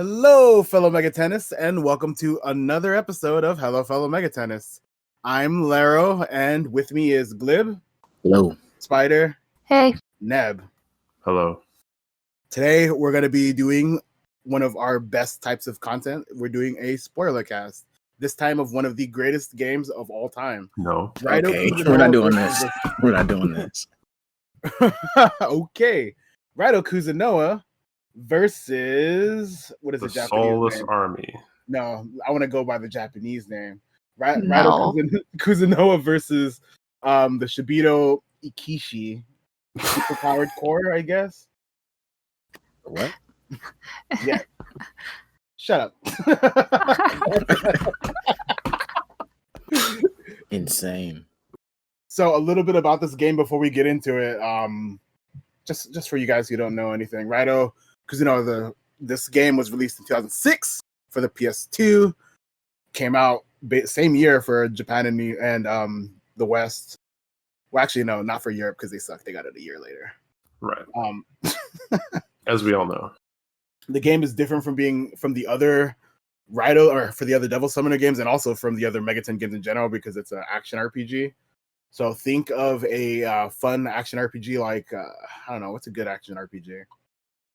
Hello, fellow Megatennis, and welcome to another episode of Hello, fellow Megatennis. I'm Larrue, and with me is Glib. Hello. Spider. Hey. Neb. Hello. Today, we're going to be doing one of our best types of content. We're doing a Spoilercast. This time of one of the greatest games of all time. No. Raidou Okay, Kuzunoha we're not doing this. We're not doing this. Okay. Raidou Kuzunoha versus what is The the Japanese Soulless name? Army. No, I want to go by the Japanese name. No. Raidou Kuzunoha versus the Shibito Ikishi superpowered core, I guess. What? Yeah. Shut up. Insane. So a little bit about this game before we get into it. Just for you guys who don't know anything, Raidou Kuzunoha, this game was released in 2006 for the PS2. Came out same year for Japan and the West. Well, actually, no, not for Europe because they suck. They got it a year later. Right. As we all know. The game is different from the other Raidou or for the other Devil Summoner games, and also from the other Megaten games in general because it's an action RPG. So think of a fun action RPG like I don't know, what's a good action RPG?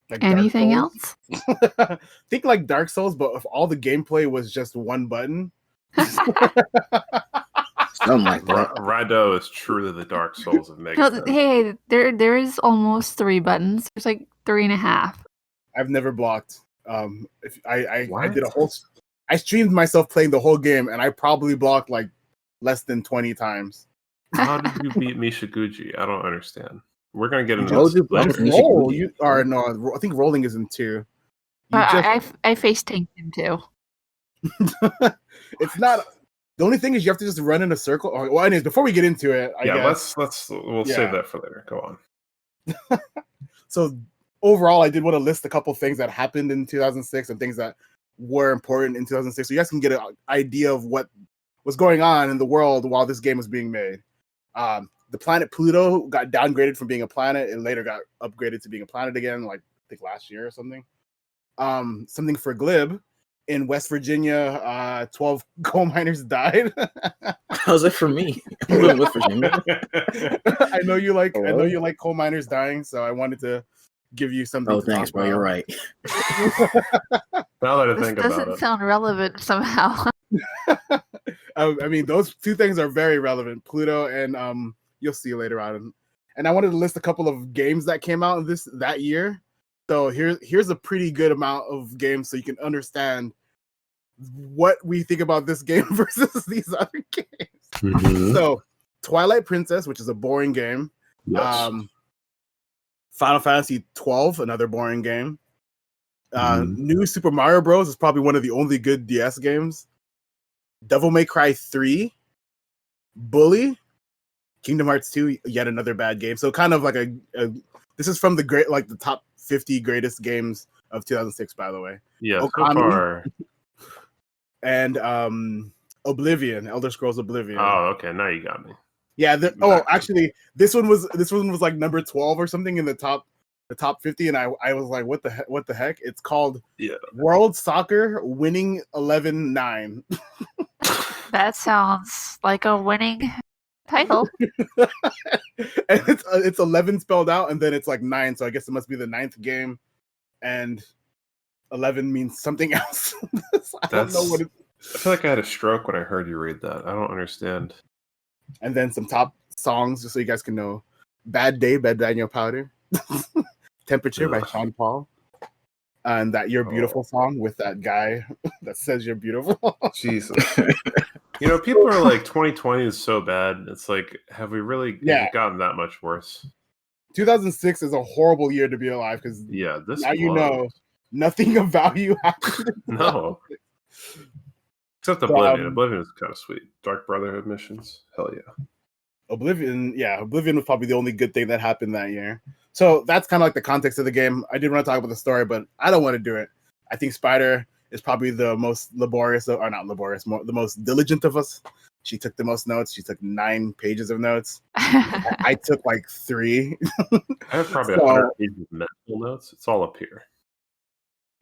Like Anything else? Think like Dark Souls, but if all the gameplay was just one button. Something like that. Raidou is truly the Dark Souls of Megaten. No, hey, there is almost 3 buttons. There's like 3.5. I've never blocked. If I What? did I streamed myself playing the whole game, and I probably blocked like less than 20 times. How did you beat Mishiguchi? I don't understand. We're gonna get into How this did you block later. Mishiguchi? Roll, no, I think rolling is in 2. I face tanked him too. It's not. The only thing is you have to just run in a circle. Well, anyways, before we get into it, I guess. We'll save that for later. Go on. So overall, I did want to list a couple things that happened in 2006 and things that were important in 2006, so you guys can get an idea of what was going on in the world while this game was being made. The planet Pluto got downgraded from being a planet and later got upgraded to being a planet again, like I think last year or something. Something for Glib. In West Virginia, 12 coal miners died. How's it for me? I'm living with Virginia. I know you like coal miners dying, so I wanted to give you something. Oh, thanks, bro. You're right. Now that I This think about doesn't it. sound relevant somehow. I mean, those 2 things are very relevant. Pluto and you'll see later on. And I wanted to list a couple of games that came out that year. So here's a pretty good amount of games so you can understand what we think about this game versus these other games. Mm-hmm. So Twilight Princess, which is a boring game. Yes. Final Fantasy 12, another boring game. Mhm. New Super Mario Bros. Is probably one of the only good DS games. Devil May Cry 3. Bully. Kingdom Hearts 2, yet another bad game. So kind of like this is from the top 50 greatest games of 2006, by the way. Yeah, so Okami. far. And Oblivion, Elder Scrolls Oblivion. Oh, okay. Now you got me. Yeah. Actually, this one was like number 12 or something in the top 50, and I was like, what the heck? It's called World Soccer Winning 11-9. That sounds like a winning title. And it's 11 spelled out, and then it's like 9, so I guess it must be the 9th game, and 11 means something else. I don't know what it. I feel like I had a stroke when I heard you read that. I don't understand. And then some top songs, just so you guys can know: "Bad Day" by Daniel Powder, "Temperature" by Sean Paul, and that "You're Beautiful" song with that guy that says "You're beautiful." Jesus. People are like, 2020 is so bad. It's like, have we really gotten that much worse? 2006 is a horrible year to be alive because this now you know nothing of value happened. No. Except Oblivion. Oblivion is kind of sweet. Dark Brotherhood missions. Hell yeah. Oblivion was probably the only good thing that happened that year. So that's kind of like the context of the game. I did want to talk about the story, but I don't want to do it. I think Spider is probably the most laborious, or not laborious, the most diligent of us. She took the most notes. She took 9 pages of notes. I took like 3. I have probably 100 pages of mental notes. It's all up here.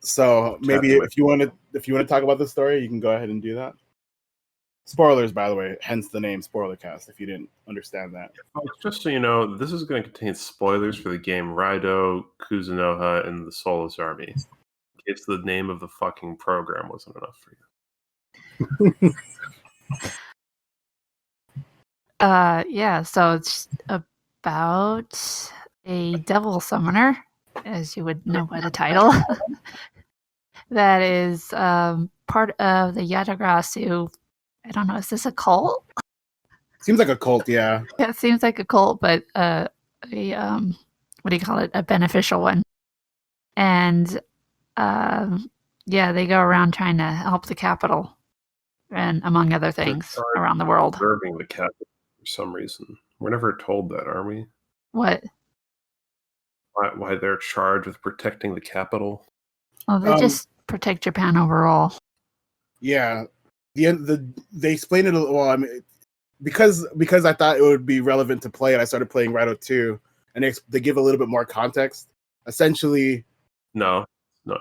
So maybe if you want to talk about the story, you can go ahead and do that. Spoilers, by the way, hence the name Spoilercast. If you didn't understand that, just so you know, this is going to contain spoilers for the game Raidou Kuzunoha and the Soulless Army. In case the name of the fucking program wasn't enough for you. Yeah, so it's about a devil summoner, as you would know by the title, that is part of the Yatagarasu. I don't know, is this a cult? seems like a cult, yeah. Yeah, it seems like a cult, but a what do you call it? A beneficial one. And yeah, they go around trying to help the capital, and among other things around the world. Preserving the capital for some reason. We're never told that, are we? What? Why they're charged with protecting the capital? Oh, they just protect Japan overall. Yeah, they explain it. Well, I mean, because I thought it would be relevant to play it, I started playing Raidou 2, and they give a little bit more context. Essentially, no,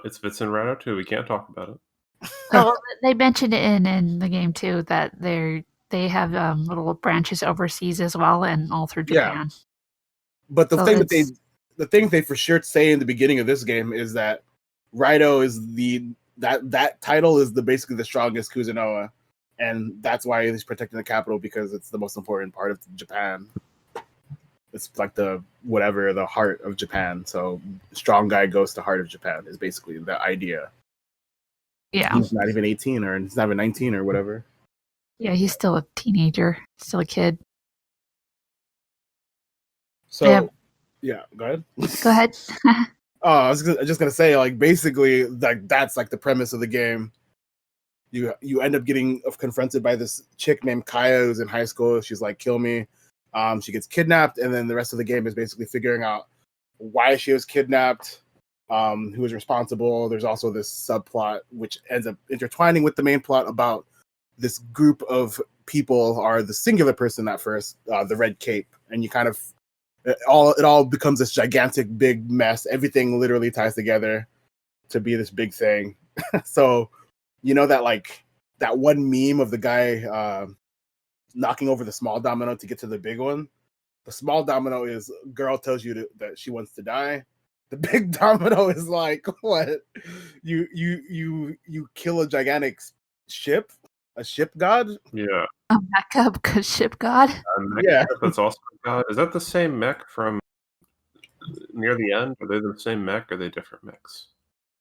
it's in Raidou 2. We can't talk about it. Oh, they mentioned it in the game too that they have little branches overseas as well, and all through Japan. Yeah. But the thing they for sure say in the beginning of this game is that Raidou is that title is basically the strongest Kuzunoha, and that's why he's protecting the capital, because it's the most important part of Japan. It's like the heart of Japan. So strong guy goes to heart of Japan is basically the idea. Yeah, he's not even 18 or he's not even 19 or whatever. Yeah, he's still a teenager, still a kid. So yeah, go ahead. Go ahead. Oh, I was just gonna say, like, basically, like, that's like the premise of the game. You end up getting confronted by this chick named Kaya who's in high school. She's like, kill me. She gets kidnapped, and then the rest of the game is basically figuring out why she was kidnapped, who was responsible. There's also this subplot which ends up intertwining with the main plot about this group of people are the singular person at first, the Red Cape, and you kind of it all becomes this gigantic big mess. Everything literally ties together to be this big thing. So, you know that one meme of the guy knocking over the small domino to get to the big one? The small domino is girl tells you that she wants to die. The big domino is like, what? You kill a gigantic ship? A ship god? Yeah. A mecha ship god? Yeah. That's also a god. Is that the same mech from near the end? Are they the same mech or are they different mechs?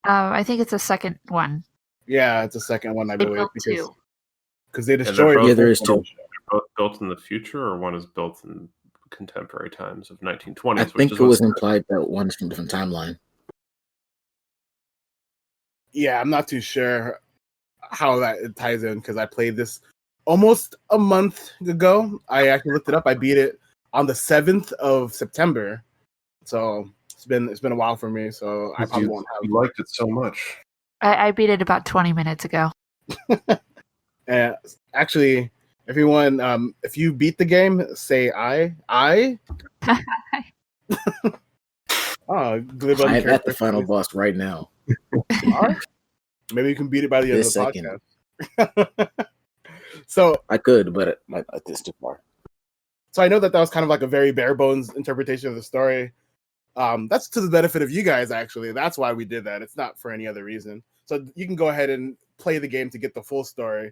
I think it's the second one. Yeah, it's the second one, I They believe. built two. Because they destroyed. Yeah, there is two. They're both built in the future, or one is built in contemporary times of 1920s. I think it was implied that one's from a different timeline. Yeah, I'm not too sure how that ties in, because I played this almost a month ago. I actually looked it up. I beat it on the 7th of September. So it's been a while for me. So I probably won't have. You liked it so much. I beat it about 20 minutes ago. Actually, everyone, if you beat the game, say I. Oh, Glib I'm at the final boss right now. Maybe you can beat it by the end of the podcast. So I could, but it's too far. So I know that was kind of like a very bare bones interpretation of the story. That's to the benefit of you guys, actually. That's why we did that. It's not for any other reason. So you can go ahead and play the game to get the full story.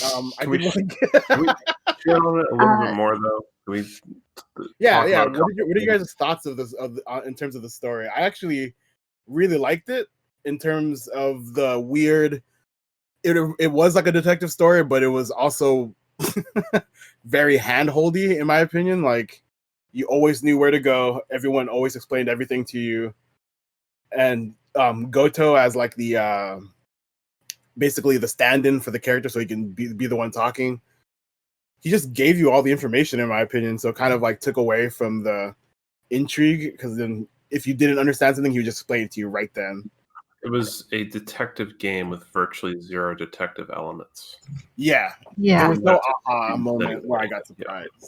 Can we share on it a little bit more, though? Yeah. What are you guys' thoughts of this in terms of the story? I actually really liked it in terms of the weird. It was like a detective story, but it was also very handholdy, in my opinion. Like, you always knew where to go. Everyone always explained everything to you, and Goto as like the basically the stand-in for the character, so he can be the one talking. He just gave you all the information, in my opinion, so it kind of like took away from the intrigue, because then if you didn't understand something, he would just explain it to you right then. It was a detective game with virtually zero detective elements. Yeah. Yeah. There was no aha moment where I got surprised. Yeah.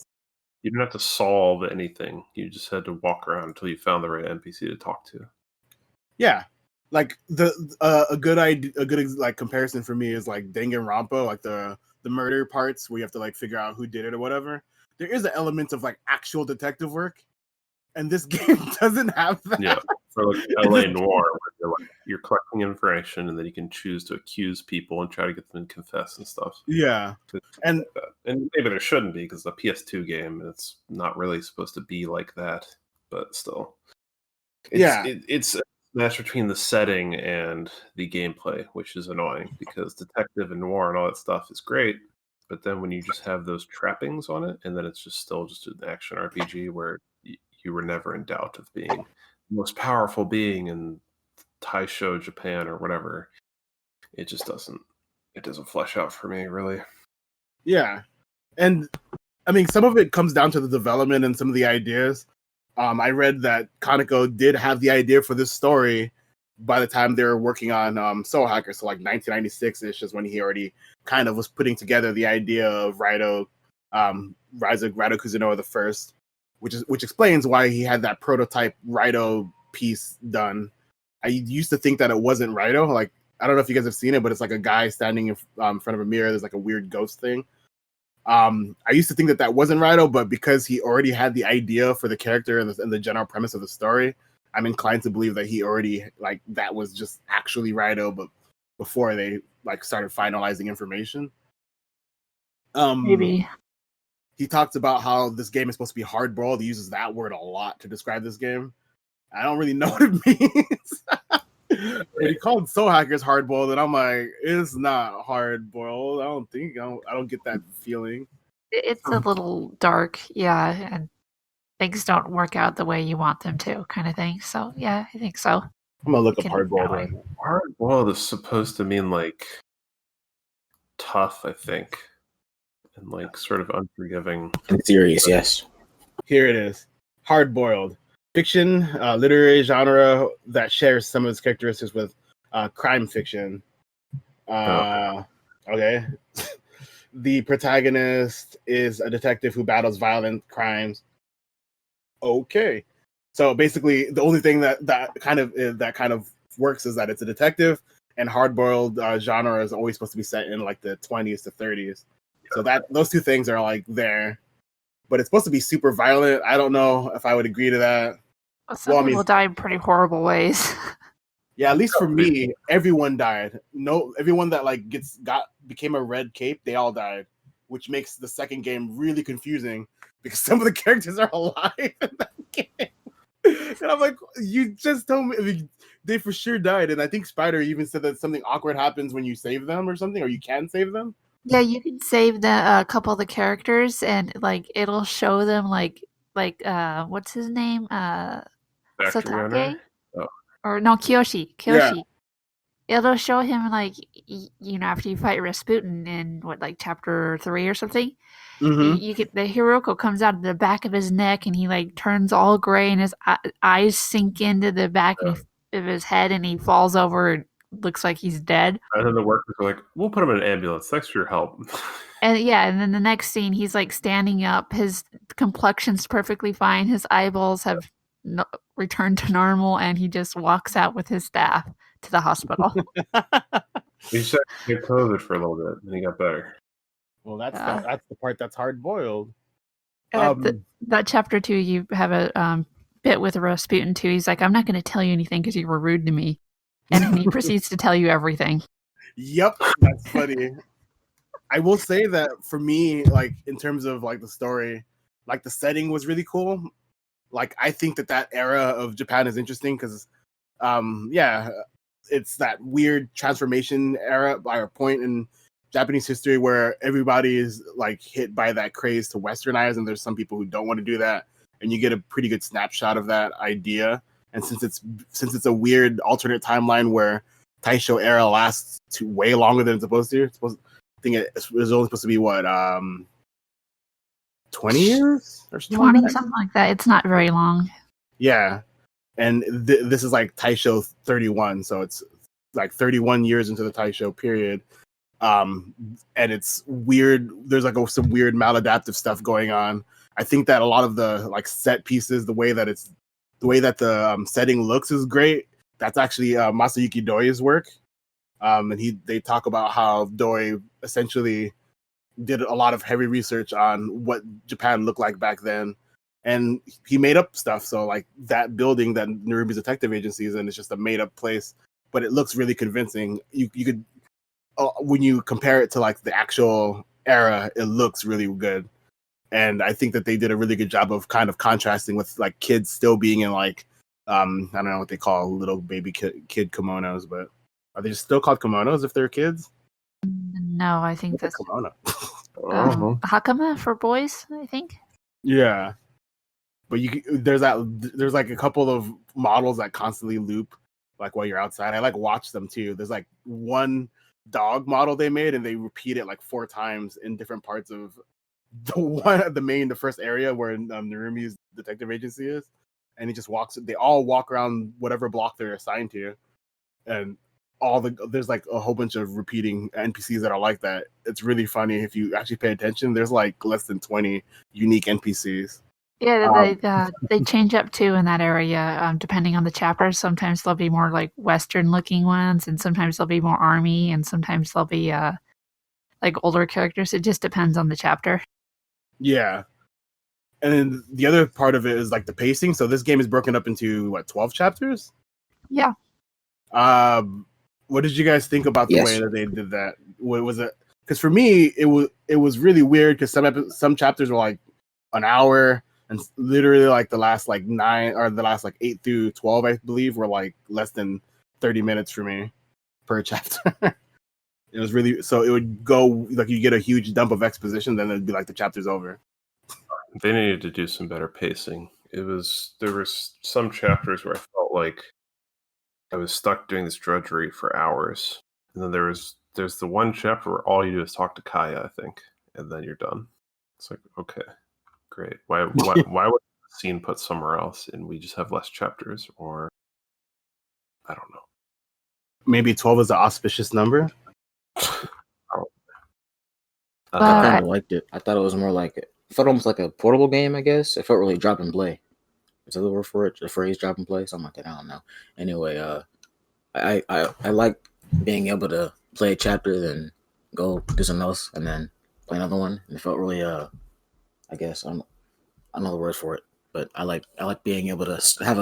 You didn't have to solve anything. You just had to walk around until you found the right NPC to talk to. Yeah. like a good idea, a good like comparison for me is like Danganronpa, like the murder parts where you have to like figure out who did it or whatever. There is an element of like actual detective work, and this game doesn't have that. Yeah, for like LA Noir, where you're collecting information and then you can choose to accuse people and try to get them to confess and stuff. Yeah, and maybe there shouldn't be because it's a PS2 game and it's not really supposed to be like that, but still, it's a match between the setting and the gameplay, which is annoying because detective and noir and all that stuff is great. But then when you just have those trappings on it, and then it's just still just an action RPG where you were never in doubt of being the most powerful being in Taisho, Japan, or whatever, it just doesn't flesh out for me, really. Yeah. And I mean, some of it comes down to the development and some of the ideas. I read that Kaneko did have the idea for this story by the time they were working on Soul Hacker. So like 1996-ish is when he already kind of was putting together the idea of Raidou Kuzunoha the First, which explains why he had that prototype Raidou piece done. I used to think that it wasn't Raidou. Like, I don't know if you guys have seen it, but it's like a guy standing in front of a mirror. There's like a weird ghost thing. I used to think that wasn't Raidou, but because he already had the idea for the character and the general premise of the story, I'm inclined to believe that he already like that was just actually Raidou, but before they like started finalizing information. Maybe. He talks about how this game is supposed to be hard-boiled. He uses that word a lot to describe this game. I don't really know what it means. But he called Soul Hackers hard-boiled, and I'm like, it's not hard-boiled. I don't get that feeling. It's a little dark, yeah, and things don't work out the way you want them to, kind of thing. So, yeah, I think so. I'm gonna look up hard-boiled right now. Hard-boiled is supposed to mean like tough, I think, and like sort of unforgiving. And serious, yes. Here it is. Hard-boiled. Fiction, literary genre that shares some of its characteristics with crime fiction. Okay. The protagonist is a detective who battles violent crimes. Okay. So basically, the only thing that kind of works is that it's a detective, and hard-boiled genre is always supposed to be set in like the 20s to 30s. So that those two things are like there. But it's supposed to be super violent. I don't know if I would agree to that. Some people die in pretty horrible ways. Yeah, at least for me, everyone died. No, everyone that like became a red cape, they all died, which makes the second game really confusing because some of the characters are alive in that game. And I'm like, you just told me. I mean, they for sure died, and I think Spider even said that something awkward happens when you save them or something, or you can save them. Yeah, you can save a couple of the characters, and like it'll show them like what's his name? Satake? Oh. Or no, Kiyoshi. Yeah. It'll show him like after you fight Rasputin in like chapter 3 or something. Mm-hmm. You get the Hiroko comes out of the back of his neck and he like turns all gray and his eyes sink into the back of his head and he falls over and looks like he's dead. And then the workers are like, "We'll put him in an ambulance. Thanks for your help." And then the next scene, he's like standing up. His complexion's perfectly fine. His eyeballs have returned to normal, and he just walks out with his staff to the hospital. He just had to get COVID for a little bit, and he got better. Well, that's the part that's hard boiled. That chapter 2, you have a bit with Rasputin too. He's like, "I'm not going to tell you anything because you were rude to me," and then he proceeds to tell you everything. Yep, that's funny. I will say that for me, like in terms of like the story, like the setting was really cool. Like I think that era of Japan is interesting because, it's that weird transformation era by a point in Japanese history where everybody is like hit by that craze to westernize, and there's some people who don't want to do that, and you get a pretty good snapshot of that idea. And since it's a weird alternate timeline where Taisho era lasts way longer than it's supposed to, I think it was only supposed to be 20 years or something 20, like that? something like that. It's not very long. Yeah. And this is like Taisho 31, so it's like 31 years into the Taisho period. And it's weird. There's like some weird maladaptive stuff going on. I think that a lot of the like set pieces, the way that the setting looks is great. that's actually Masayuki Doi's work. And they talk about how Doi essentially did a lot of heavy research on what Japan looked like back then, and he made up stuff. So like that building that Narumi's detective agency is in is just a made up place, but it looks really convincing. You could when you compare it to like the actual era, it looks really good. And I think that they did a really good job of kind of contrasting with like kids still being in like I don't know what they call little baby kid kimonos, but are they still called kimonos if they're kids? No, I think that's kimono. hakama for boys, I think. Yeah, but there's like a couple of models that constantly loop like while you're outside. I like watch them too. There's like one dog model they made, and they repeat it like 4 times in different parts of the first area where Narumi's detective agency is, and he just walks. They all walk around whatever block they're assigned to, and there's like a whole bunch of repeating NPCs that are like that. It's really funny if you actually pay attention. There's like less than 20 unique NPCs. Yeah, they change up too in that area, depending on the chapters. Sometimes there'll be more like Western-looking ones, and sometimes there'll be more army, and sometimes there'll be like older characters. It just depends on the chapter. Yeah, and then the other part of it is like the pacing. So this game is broken up into 12 chapters. Yeah. What did you guys think about the way that they did that? What was it? Because for me, it was really weird because some chapters were like an hour. And literally, like the last like 9 or the last like 8 through 12, I believe, were like less than 30 minutes for me per chapter. It was really so it would go like you get a huge dump of exposition, then it'd be like the chapter's over. They needed to do some better pacing. There were some chapters where I felt like I was stuck doing this drudgery for hours, and then there's the one chapter where all you do is talk to Kaya, I think, and then you're done. It's like, okay. Great. Why would the scene put somewhere else and we just have less chapters? Or I don't know. Maybe 12 is an auspicious number. I kind of liked it. I thought it was more like it felt almost like a portable game. I guess it felt really drop and play. Is that the word for it? The phrase drop and play, something like that. I don't know. Anyway, I like being able to play a chapter, then go do something else, and then play another one. And it felt really I guess I don't know the word for it, but I like being able to have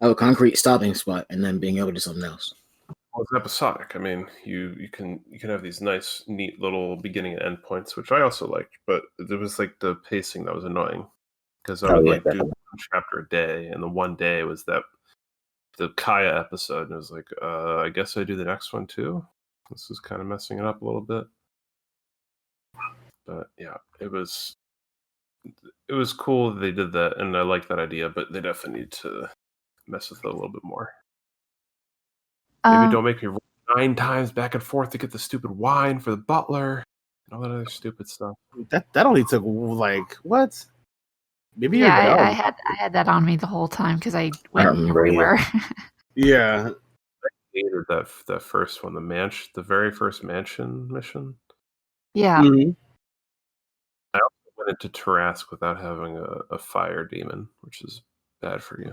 a concrete stopping spot and then being able to do something else. Well, it's episodic. I mean, you can have these nice, neat little beginning and end points, which I also liked, but there was like the pacing that was annoying because I would do one chapter a day, and the one day was the Kaya episode, and it was like, I guess I do the next one too. This is kind of messing it up a little bit, but yeah, it was cool that they did that, and I like that idea, but they definitely need to mess with it a little bit more. Maybe don't make me run 9 times back and forth to get the stupid wine for the butler and all that other stupid stuff. That only took like what? Maybe I had that on me the whole time because I went everywhere. Yeah. I hated that first one, the very first mansion mission. Yeah. Mm-hmm. I also went into Tarrasque without having a fire demon, which is bad for you.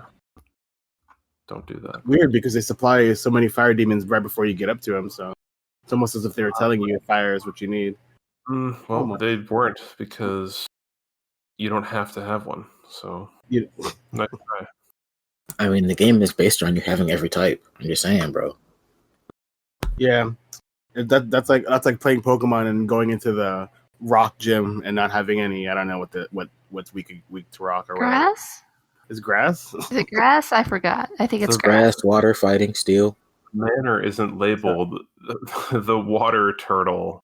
Don't do that. Weird, because they supply so many fire demons right before you get up to them, so it's almost as if they were telling you fire is what you need. Well, they weren't, because you don't have to have one, so nice try. I mean, the game is based on you having every type. I'm just saying, bro. Yeah, that's like playing Pokemon and going into the rock gym and not having any. I don't know what's weak to rock or grass. Whatever. Is grass? Is it grass? I forgot. I think it's grass, water, fighting, steel. Manor isn't labeled the water turtle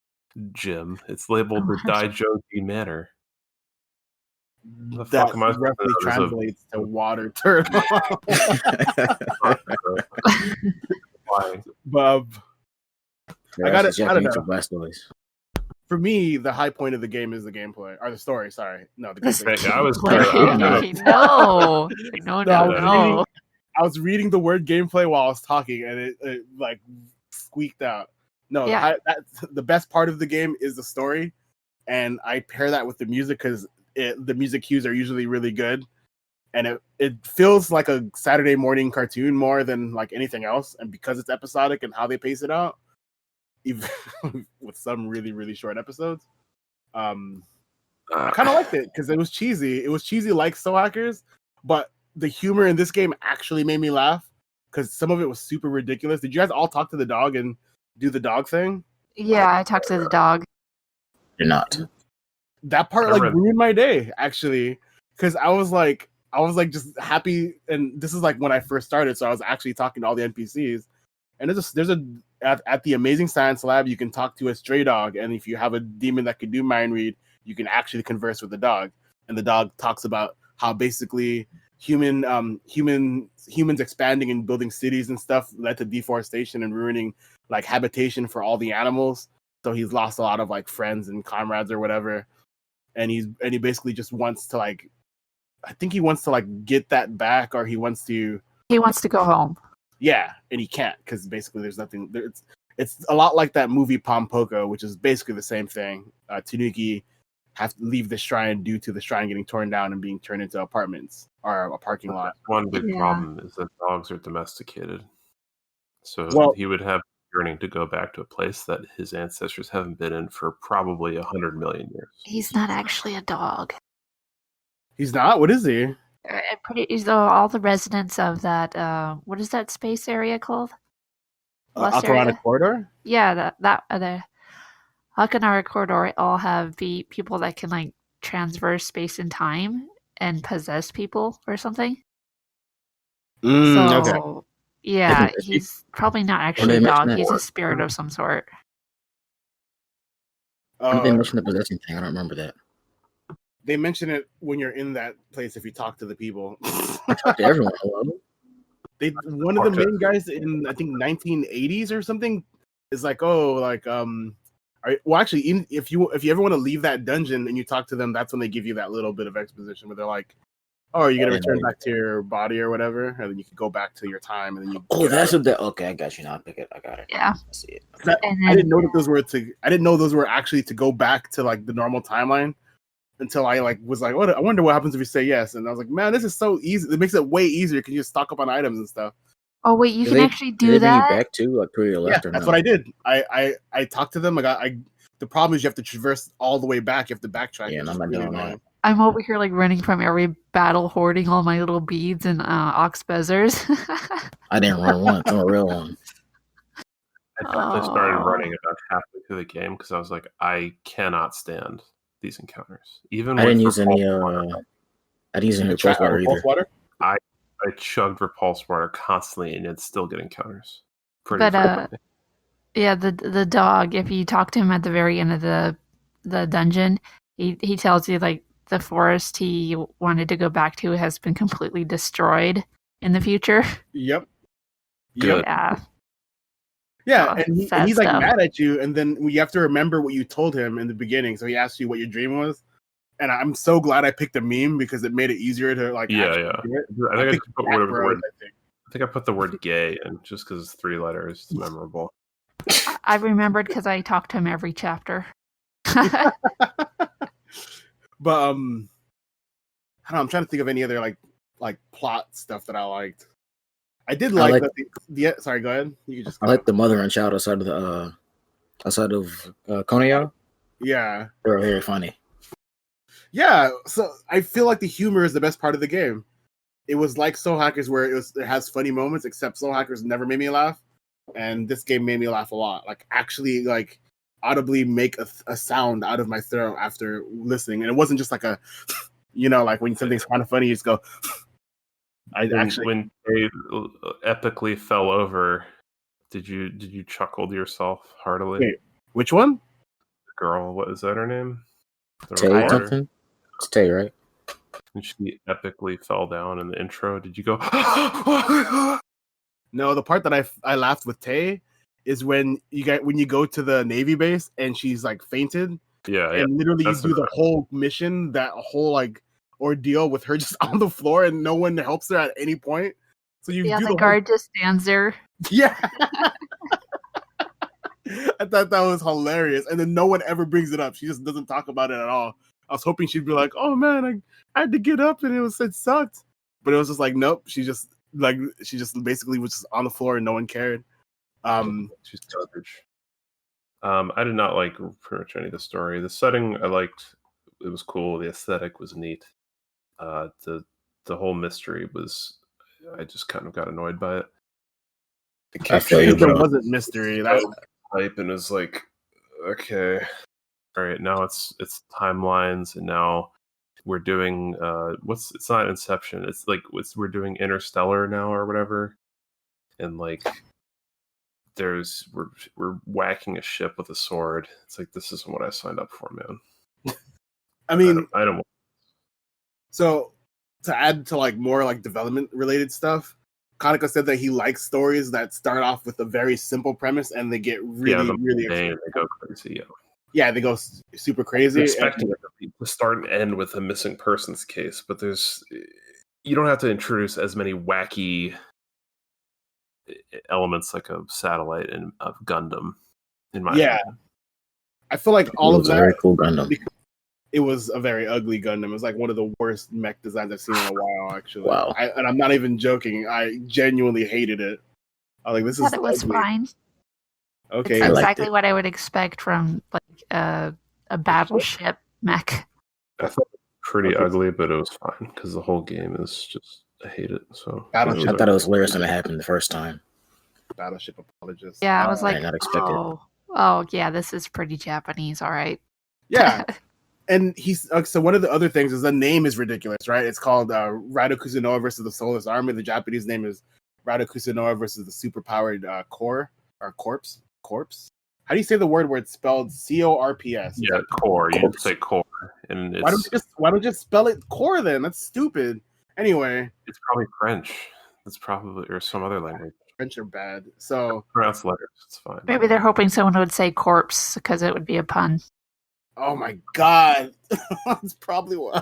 gym. It's labeled the Daijoji Manor. That roughly translates to water turtle. Bob. I got it. I don't know. For me, the high point of the game is the gameplay or the story. Sorry, no, the gameplay. I was no. I was reading the word gameplay while I was talking, and it like squeaked out. No, that's the best part of the game is the story, and I pair that with the music because the music cues are usually really good. and it feels like a Saturday morning cartoon more than like anything else. And because it's episodic and how they pace it out, even with some really really short episodes, I kind of liked it because it was cheesy. It was cheesy like Soul Hackers, but the humor in this game actually made me laugh because some of it was super ridiculous. Did you guys all talk to the dog and do the dog thing? Yeah, I talked to the dog. You're not. That part like ruined my day actually, because I was like just happy, and this is like when I first started, so I was actually talking to all the NPCs, and there's a at the Amazing Science Lab you can talk to a stray dog, and if you have a demon that could do mind read, you can actually converse with the dog, and the dog talks about how basically humans expanding and building cities and stuff led to deforestation and ruining like habitation for all the animals. So he's lost a lot of like friends and comrades or whatever, and he basically just wants to like, I think he wants to like get that back, or he wants to go home. Yeah, and he can't because basically there's nothing. It's a lot like that movie Pompoko, which is basically the same thing. Tanuki have to leave the shrine due to the shrine getting torn down and being turned into apartments or a parking lot. One big problem is that dogs are domesticated, so he would have yearning to go back to a place that his ancestors haven't been in for probably 100 million years. He's not actually a dog. He's not? What is he? All the residents of that, what is that space area called? Akanara Corridor? Yeah, the Akanara Corridor all have people that can like transverse space and time and possess people or something. Okay. Yeah, he's probably not actually a dog. He's a spirit of some sort. They mentioned the possessing thing. I don't remember that. They mention it when you're in that place if you talk to the people. I talk to everyone. One of the main guys in I think 1980s or something is like, actually, if you ever want to leave that dungeon and you talk to them, that's when they give you that little bit of exposition where they're like, "Oh, are you gonna return back to your body or whatever?" And then you can go back to your time, and then you. Oh, that's what that. Okay, I got you now. I pick it. I got it. Yeah, I see it. I didn't know that those were I didn't know those were actually to go back to like the normal timeline until I like was like, "What? I wonder what happens if you say yes." And I was like, "Man, this is so easy. It makes it way easier because you just stock up on items and stuff." Oh wait, you can actually do that. Bring you back to like pretty left or that's no? what I did. I talked to them. The problem is you have to traverse all the way back. You have to backtrack. Yeah, I'm not doing that. I'm over here like running from every battle, hoarding all my little beads and ox bezzers. I didn't run once. I'm a real one. I definitely started running about halfway through the game because I was like, I cannot stand these encounters. Even I didn't use any. I didn't use any repulse water either. I chugged repulse water constantly, and it's still get encounters. Yeah, the dog. If you talk to him at the very end of the dungeon, he tells you like the forest he wanted to go back to has been completely destroyed in the future. Yep. Good. Yeah, and he's like mad at you, and then you have to remember what you told him in the beginning. So he asked you what your dream was, and I'm so glad I picked a meme because it made it easier to like. Yeah. I think I put the word "gay" in just because it's 3 letters. It's memorable. I remembered because I talked to him every chapter. But I don't know. I'm trying to think of any other like plot stuff that I liked. I did like sorry, go ahead. You can just. I like the mother and child outside of Konoha. Yeah, they're very funny. Yeah, so I feel like the humor is the best part of the game. It was like Soul Hackers where it has funny moments, except Soul Hackers never made me laugh, and this game made me laugh a lot. Like actually, like audibly make a sound out of my throat after listening, and it wasn't just like a, like when something's kind of funny, you just go. When they epically fell over, did you chuckle to yourself heartily? Wait, which one? The girl, what is that her name? Tay something. It's Tay, right? And she epically fell down in the intro. Did you go? No, the part that I laughed with Tay is when you go to the Navy base and she's like fainted. Yeah, and literally you do the whole mission, that whole like ordeal with her just on the floor and no one helps her at any point. So you do the guard just stands there. Yeah. I thought that was hilarious, and then no one ever brings it up. She just doesn't talk about it at all. I was hoping she'd be like, "Oh man, I had to get up and it sucked." but it was just like, nope. She just basically was just on the floor and no one cared. She's garbage. I did not like pretty much any of the story. The setting I liked. It was cool. The aesthetic was neat. The whole mystery was. I just kind of got annoyed by it. I feel you, there bro. wasn't mystery. That type and it was like, okay, all right. Now it's timelines, and now we're doing it's not Inception. It's like we're doing Interstellar now or whatever, and like we're whacking a ship with a sword. It's like, this isn't what I signed up for, man. I mean, I don't. So to add to like more like development related stuff, Kaneko said that he likes stories that start off with a very simple premise and they get really they go crazy. Yeah, they go super crazy. Expecting it to start and end with a missing persons case, but you don't have to introduce as many wacky elements like a satellite and of Gundam. In my opinion. I feel like all of that. Very cool Gundam. It was a very ugly Gundam. It was like one of the worst mech designs I've seen in a while, actually. Wow. And I'm not even joking. I genuinely hated it. I was like, this is. It was ugly. fine. Okay, it's exactly what I would expect from like a battleship mech. I thought it was pretty ugly, but it was fine because the whole game is just, I hate it. So I thought it was hilarious when it happened the first time. Battleship apologist. Yeah, I was like, not expected. Oh yeah, this is pretty Japanese. All right. Yeah. And so one of the other things is the name is ridiculous, right? It's called Raidou Kuzunoha versus the Soulless Army. The Japanese name is Raidou Kuzunoha versus the Superpowered Corpse. How do you say the word where it's spelled C-O-R-P-S? Yeah, core. You say core, and it's, why don't you just spell it core then? That's stupid. Anyway, it's probably French. It's probably or some other language. French are bad. So pronounce letters. It's fine. Maybe they're hoping someone would say corpse because it would be a pun. Oh my god, that's probably why.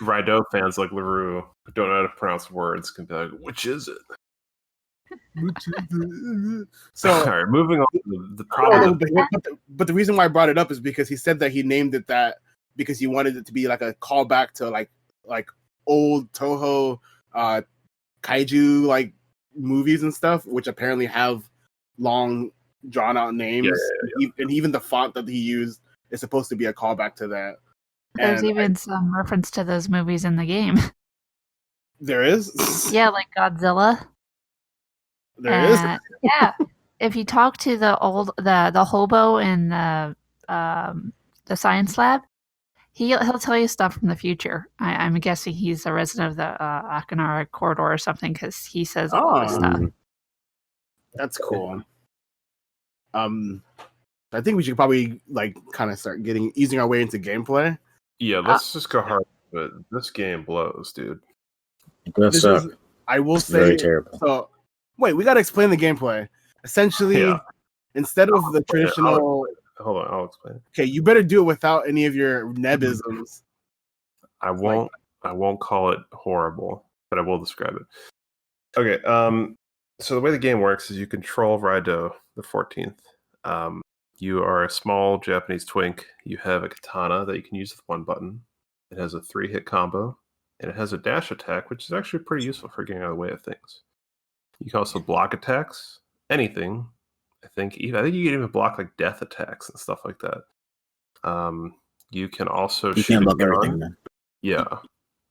Raidou fans like Larrue who don't know how to pronounce words can be like, which is it? So, all right, moving on. The problem, but the reason why I brought it up is because he said that he named it that because he wanted it to be like a callback to like old Toho kaiju like movies and stuff, which apparently have long drawn out names. Yeah. And even the font that he used is supposed to be a callback to that. There's even some reference to those movies in the game. There is? Yeah, like Godzilla. There is? Yeah. If you talk to the hobo in the science lab, he'll tell you stuff from the future. I'm guessing he's a resident of the Akinara corridor or something because he says a lot of stuff. That's cool. I think we should probably like kind of start easing our way into gameplay. Yeah, let's just go hard. But this game blows, dude. I will say, very terrible. So, wait, we got to explain the gameplay. Essentially, instead of the traditional. Hold on, I'll explain it. Okay, you better do it without any of your nebisms. I won't call it horrible, but I will describe it. Okay, so the way the game works is you control Raidou the 14th. You are a small Japanese twink. You have a katana that you can use with one button. It has a 3-hit combo, and it has a dash attack, which is actually pretty useful for getting out of the way of things. You can also block attacks, anything. I think you can even block like death attacks and stuff like that. You can also shoot a gun. Yeah,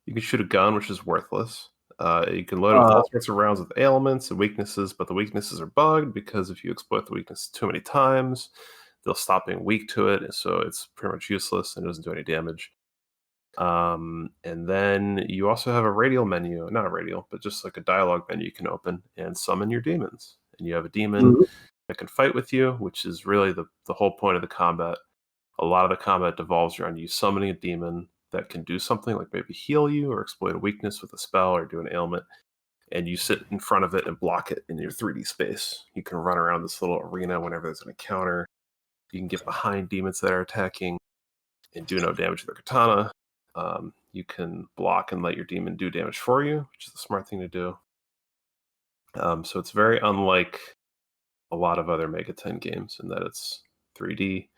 you can shoot a gun, which is worthless. You can load it with all sorts of rounds with ailments and weaknesses, but the weaknesses are bugged because if you exploit the weakness too many times, they'll stop being weak to it, so it's pretty much useless and doesn't do any damage. And then you also have a radial menu, not a radial, but just like a dialogue menu you can open and summon your demons. And you have a demon that can fight with you, which is really the whole point of the combat. A lot of the combat devolves around you summoning a demon that can do something like maybe heal you or exploit a weakness with a spell or do an ailment. And you sit in front of it and block it in your 3D space. You can run around this little arena whenever there's an encounter. You can get behind demons that are attacking and do no damage to their katana. You can block and let your demon do damage for you, which is the smart thing to do. So it's very unlike a lot of other Mega 10 games in that it's 3D,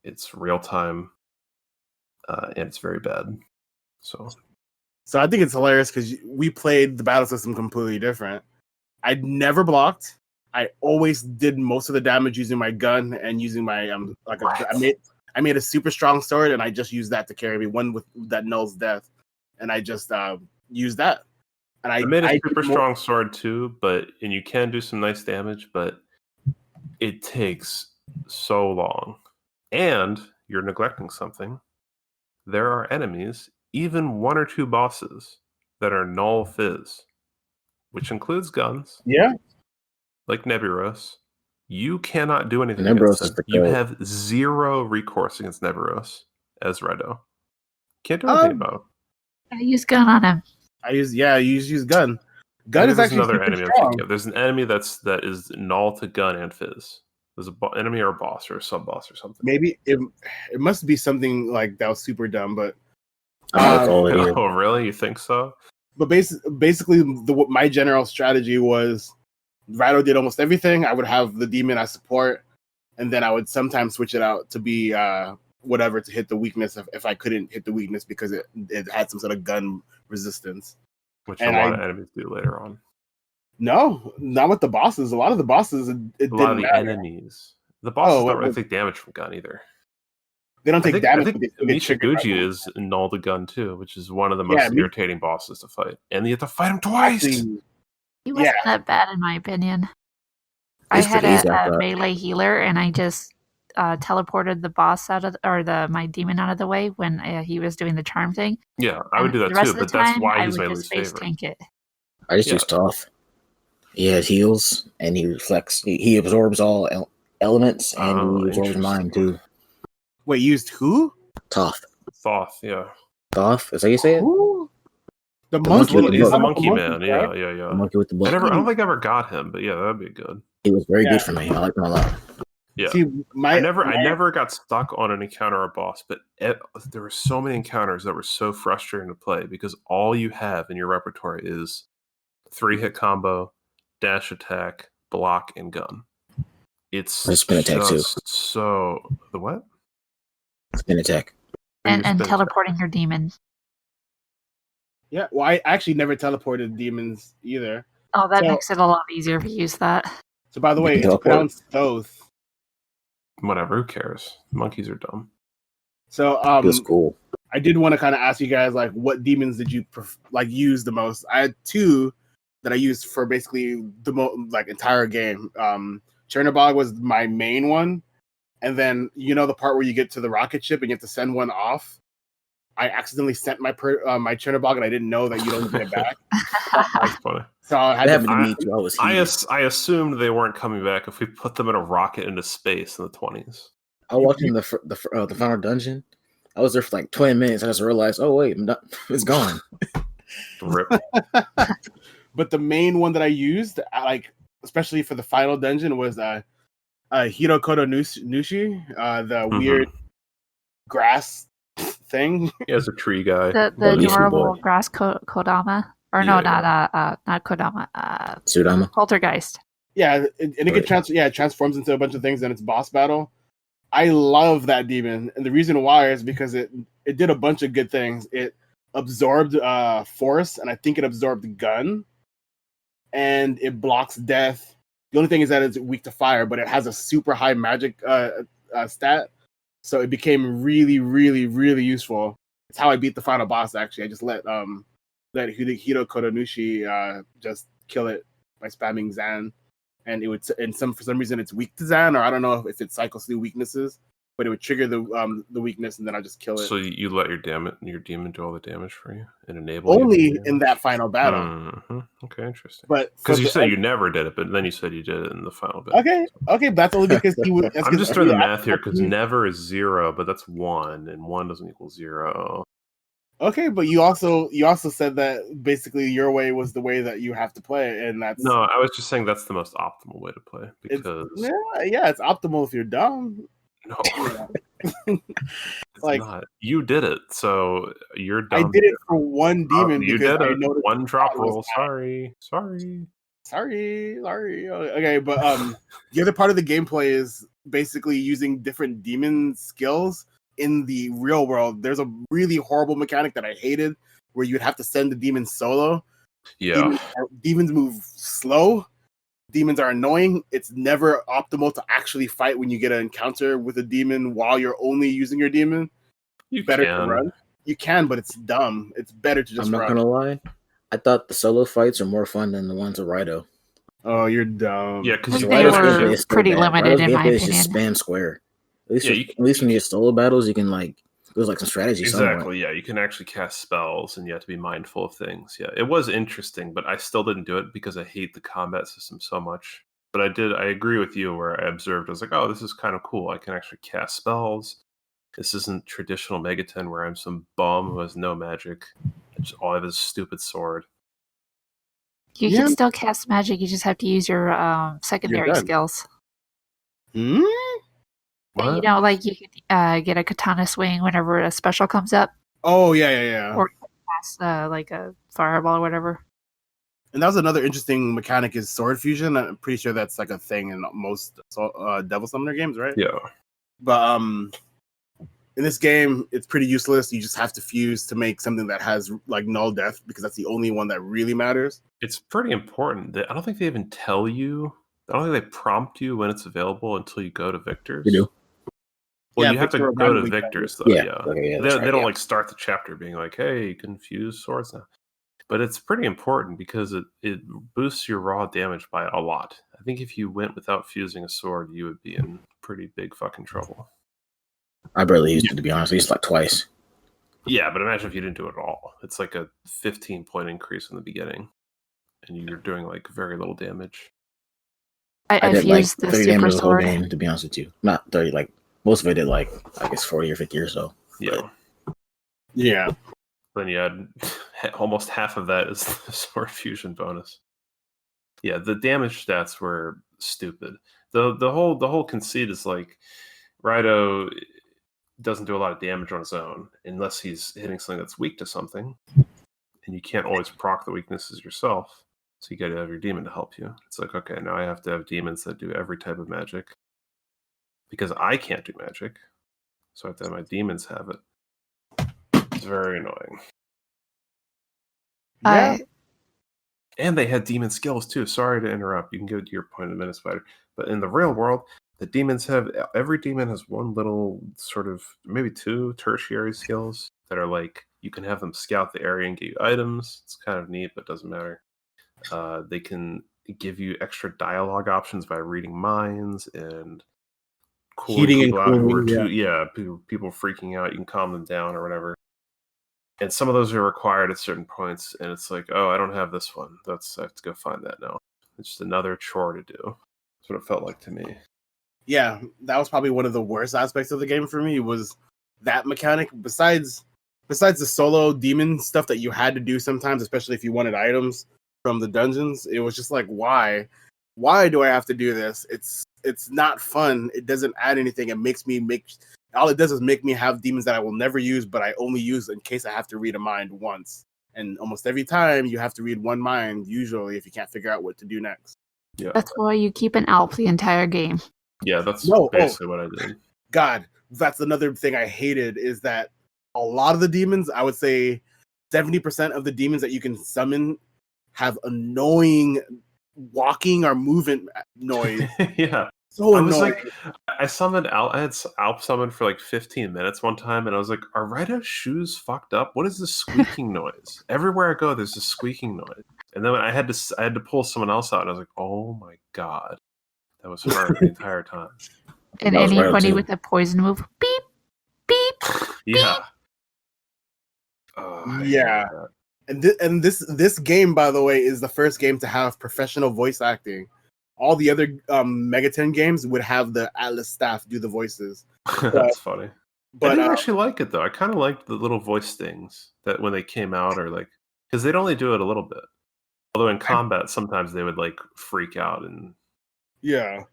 it's real time, and it's very bad. So So I think it's hilarious because we played the battle system completely different. I never blocked. I always did most of the damage using my gun and using my I made a super strong sword and I just used that to carry me, one with that nulls death, and I just used that. And I made a super strong sword too, and you can do some nice damage, but it takes so long. And you're neglecting something. There are enemies, even 1 or 2 bosses, that are null fizz, which includes guns. Yeah. Like Neburos. You cannot do anything Neburos against them. You have 0 recourse against Neburos as Raidou. Can't do anything about him. I use gun on him. You use gun. Gun is actually another super enemy strong. I'm thinking of. There's an enemy that is null to gun and fizz. There's an enemy or a boss or a sub boss or something. Maybe it must be something like that was super dumb, but oh really? You think so? But basically, my general strategy was Raidou did almost everything. I would have the demon I support, and then I would sometimes switch it out to be whatever to hit the weakness if I couldn't hit the weakness because it had some sort of gun resistance. Which a lot of enemies do later on. No, not with the bosses. A lot of the bosses, it didn't matter. Enemies. The bosses don't really take damage from gun either. They don't take damage. I think Michiguchi is null to gun too, which is one of the most irritating bosses to fight. And you have to fight him twice! He wasn't that bad in my opinion. I had a melee healer and I just teleported the boss my demon out of the way when he was doing the charm thing. Yeah, I would do that too, but that's why he's my least favorite. Tank it. I just use Toth. He has heals and he reflects. He absorbs all elements and he absorbs mine too. Wait, used who? Toth. Yeah. Toth? Is that how you say it? Ooh. The monkey. He's the monkey man. Right? Yeah. The monkey with the book. I don't think I ever got him, but yeah, that'd be good. He was very good for me. I liked him a lot. Yeah. See, I never got stuck on an encounter or boss, but there were so many encounters that were so frustrating to play because all you have in your repertoire is 3-hit combo, dash attack, block, and gun. It's spin attack too. So the what? Spin attack. And teleporting your demon. Yeah, well, I actually never teleported demons either. Oh, that makes it a lot easier if you use that. So, by the way, it's pronounced Thoth. Whatever, who cares? Monkeys are dumb. So, that's cool. I did want to kind of ask you guys, like, what demons did you use the most? I had 2 that I used for basically the entire game. Chernobog was my main one, and then the part where you get to the rocket ship and you have to send one off. I accidentally sent my my Chernobog and I didn't know that you don't get it back. That's funny. So I assumed they weren't coming back if we put them in a rocket into space in the 20s. I walked in the final dungeon. I was there for like 20 minutes. I just realized, oh wait, it's gone. Rip. But the main one that I used, especially for the final dungeon, was Hirokoto Nushi, the weird grass thing. He has a tree guy. The adorable grass Kodama. Or no, not Kodama. Sudama. Poltergeist. Yeah, and it can transforms into a bunch of things in its boss battle. I love that demon, and the reason why is because it did a bunch of good things. It absorbed force, and I think it absorbed gun, and it blocks death. The only thing is that it's weak to fire, but it has a super high magic stat, so it became really, really, really useful. It's how I beat the final boss. Actually, I just let Hirokoto Nushi just kill it by spamming Zan, and it would for some reason it's weak to Zan, or I don't know if it cycles through weaknesses, but it would trigger the weakness, and then I just kill it. So you let your demon do all the damage for you and enable only in that final battle. Mm-hmm. Okay, interesting. But because you said you never did it, but then you said you did it in the final battle. Okay, but that's only because he was. I'm just doing the math here because never is 0, but that's 1, and 1 doesn't equal 0. Okay, but you also said that basically your way was the way that you have to play, and that's no. I was just saying that's the most optimal way to play because it's optimal if you're dumb. No, it's not. You did it, so you're dumb. I did it for one demon. You did it. One drop roll. Sorry. Okay, but the other part of the gameplay is basically using different demon skills in the real world. There's a really horrible mechanic that I hated where you'd have to send the demons solo. Yeah. Demons move slow. Demons are annoying. It's never optimal to actually fight when you get an encounter with a demon while you're only using your demon. You better can. to run. You can, but it's dumb. It's better to just I'm not run. gonna lie. I thought the solo fights are more fun than the ones with Raidou. Oh, you're dumb. Yeah, because They Raidou's were gameplay is so pretty bad. limited, Raidou's in my gameplay is just opinion. spam square. At least, Yeah, at least when you get solo battles, you can like there's like some strategy. Exactly, somewhat. yeah. You can actually cast spells and you have to be mindful of things. Yeah, it was interesting, but I still didn't do it because I hate the combat system so much. But I agree with you where I observed, I was like, oh, this is kind of cool. I can actually cast spells. This isn't traditional Megaten where I'm some bum who has no magic. All I have is a stupid sword. You can still cast magic. You just have to use your secondary done. skills. Hmm? What? You know, like you could get a katana swing whenever a special comes up, Oh, yeah. or cast like a fireball or whatever. And that was another interesting mechanic is sword fusion. I'm pretty sure that's like a thing in most Devil Summoner games, right? Yeah. But in this game, it's pretty useless. You just have to fuse to make something that has like null death because that's the only one that really matters. It's pretty important. I don't think they even tell you. I don't think they prompt you when it's available until you go to Victor's. You do. Well, Yeah, you have to Victor go to randomly Victor's, though. Yeah. Yeah. Okay, yeah, they that's right, don't yeah. like start the chapter being like, hey, you can fuse swords now. But it's pretty important because it boosts your raw damage by a lot. I think if you went without fusing a sword, you would be in pretty big fucking trouble. I barely used it, to be honest. I used it like twice. Yeah, but imagine if you didn't do it at all. It's like a 15-point increase in the beginning, and you're doing like very little damage. I did like fused the 30 super damage the whole sword. game, to be honest with you. Not 30, like most of it did like I guess 40 or 50 or so. Yeah. Yeah. Then you had almost half of that is the sword fusion bonus. Yeah, the damage stats were stupid. The whole conceit is like Raidou doesn't do a lot of damage on his own unless he's hitting something that's weak to something, and you can't always proc the weaknesses yourself. So you got to have your demon to help you. It's like, okay, now I have to have demons that do every type of magic because I can't do magic, so I have to have my demons have it. It's very annoying. Yeah. And they had demon skills too. Sorry to interrupt. You can go to your point in a minute, Spider. But in the real world, the demons every demon has one little sort of maybe two tertiary skills that are like you can have them scout the area and get you items. It's kind of neat, but doesn't matter. They can give you extra dialogue options by reading minds and cooling Heating people and out who are cooling, people freaking out. You can calm them down or whatever. And some of those are required at certain points, and it's like, oh, I don't have this one. I have to go find that now. It's just another chore to do. That's what it felt like to me. Yeah, that was probably one of the worst aspects of the game for me was that mechanic. Besides the solo demon stuff that you had to do sometimes, especially if you wanted items from the dungeons, it was just like, why? Why do I have to do this? It's not fun. It doesn't add anything. It makes me all it does is make me have demons that I will never use, but I only use in case I have to read a mind once. And almost every time you have to read one mind, usually, if you can't figure out what to do next. Yeah. That's why you keep an Alp the entire game. Yeah, that's basically what I did. God, that's another thing I hated is that a lot of the demons, I would say 70% of the demons that you can summon have annoying walking or movement noise. Yeah. So I was annoying. like, I summoned Alp. I had Alp summoned for like 15 minutes one time, and I was like, are Raidou's shoes fucked up? What is this squeaking noise? Everywhere I go, there's a squeaking noise. And then I had to pull someone else out, and I was like, oh my god. That was her the entire time. And That was Raidou anybody too. with a poison move, beep, beep. Yeah. Oh, I Yeah. hate that. And this game, by the way, is the first game to have professional voice acting. All the other Megaten games would have the Atlus staff do the voices. That's funny. But I didn't actually like it though. I kind of liked the little voice things that when they came out, or like because they'd only do it a little bit. Although in combat, sometimes they would like freak out and yeah.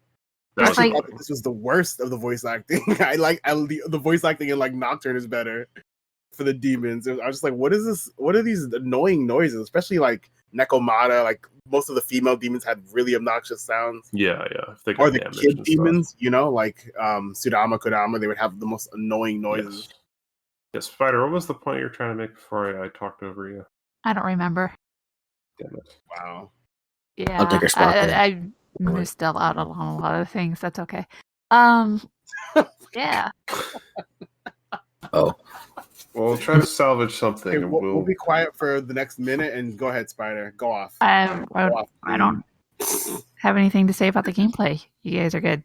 that It's was like- I thought this was the worst of the voice acting. The voice acting in like Nocturne is better for the demons. I was just like, what is this? What are these annoying noises? Especially like Nekomata, like most of the female demons had really obnoxious sounds. yeah. If they got Or the damaged kid and demons, you know, like Sudama, Kodama, they would have the most annoying stuff. noises. Yes. Yeah, Spider, what was the point you're trying to make before I talked over you? I don't remember. Damn it. Wow. Yeah, I'll take your spot then. I missed out on a lot of things. That's okay. Yeah. Oh, Well, we'll try to salvage something. Okay, And we'll be quiet for the next minute and go ahead, Spider. Go off. I Go don't have anything to say about the gameplay. You guys are good.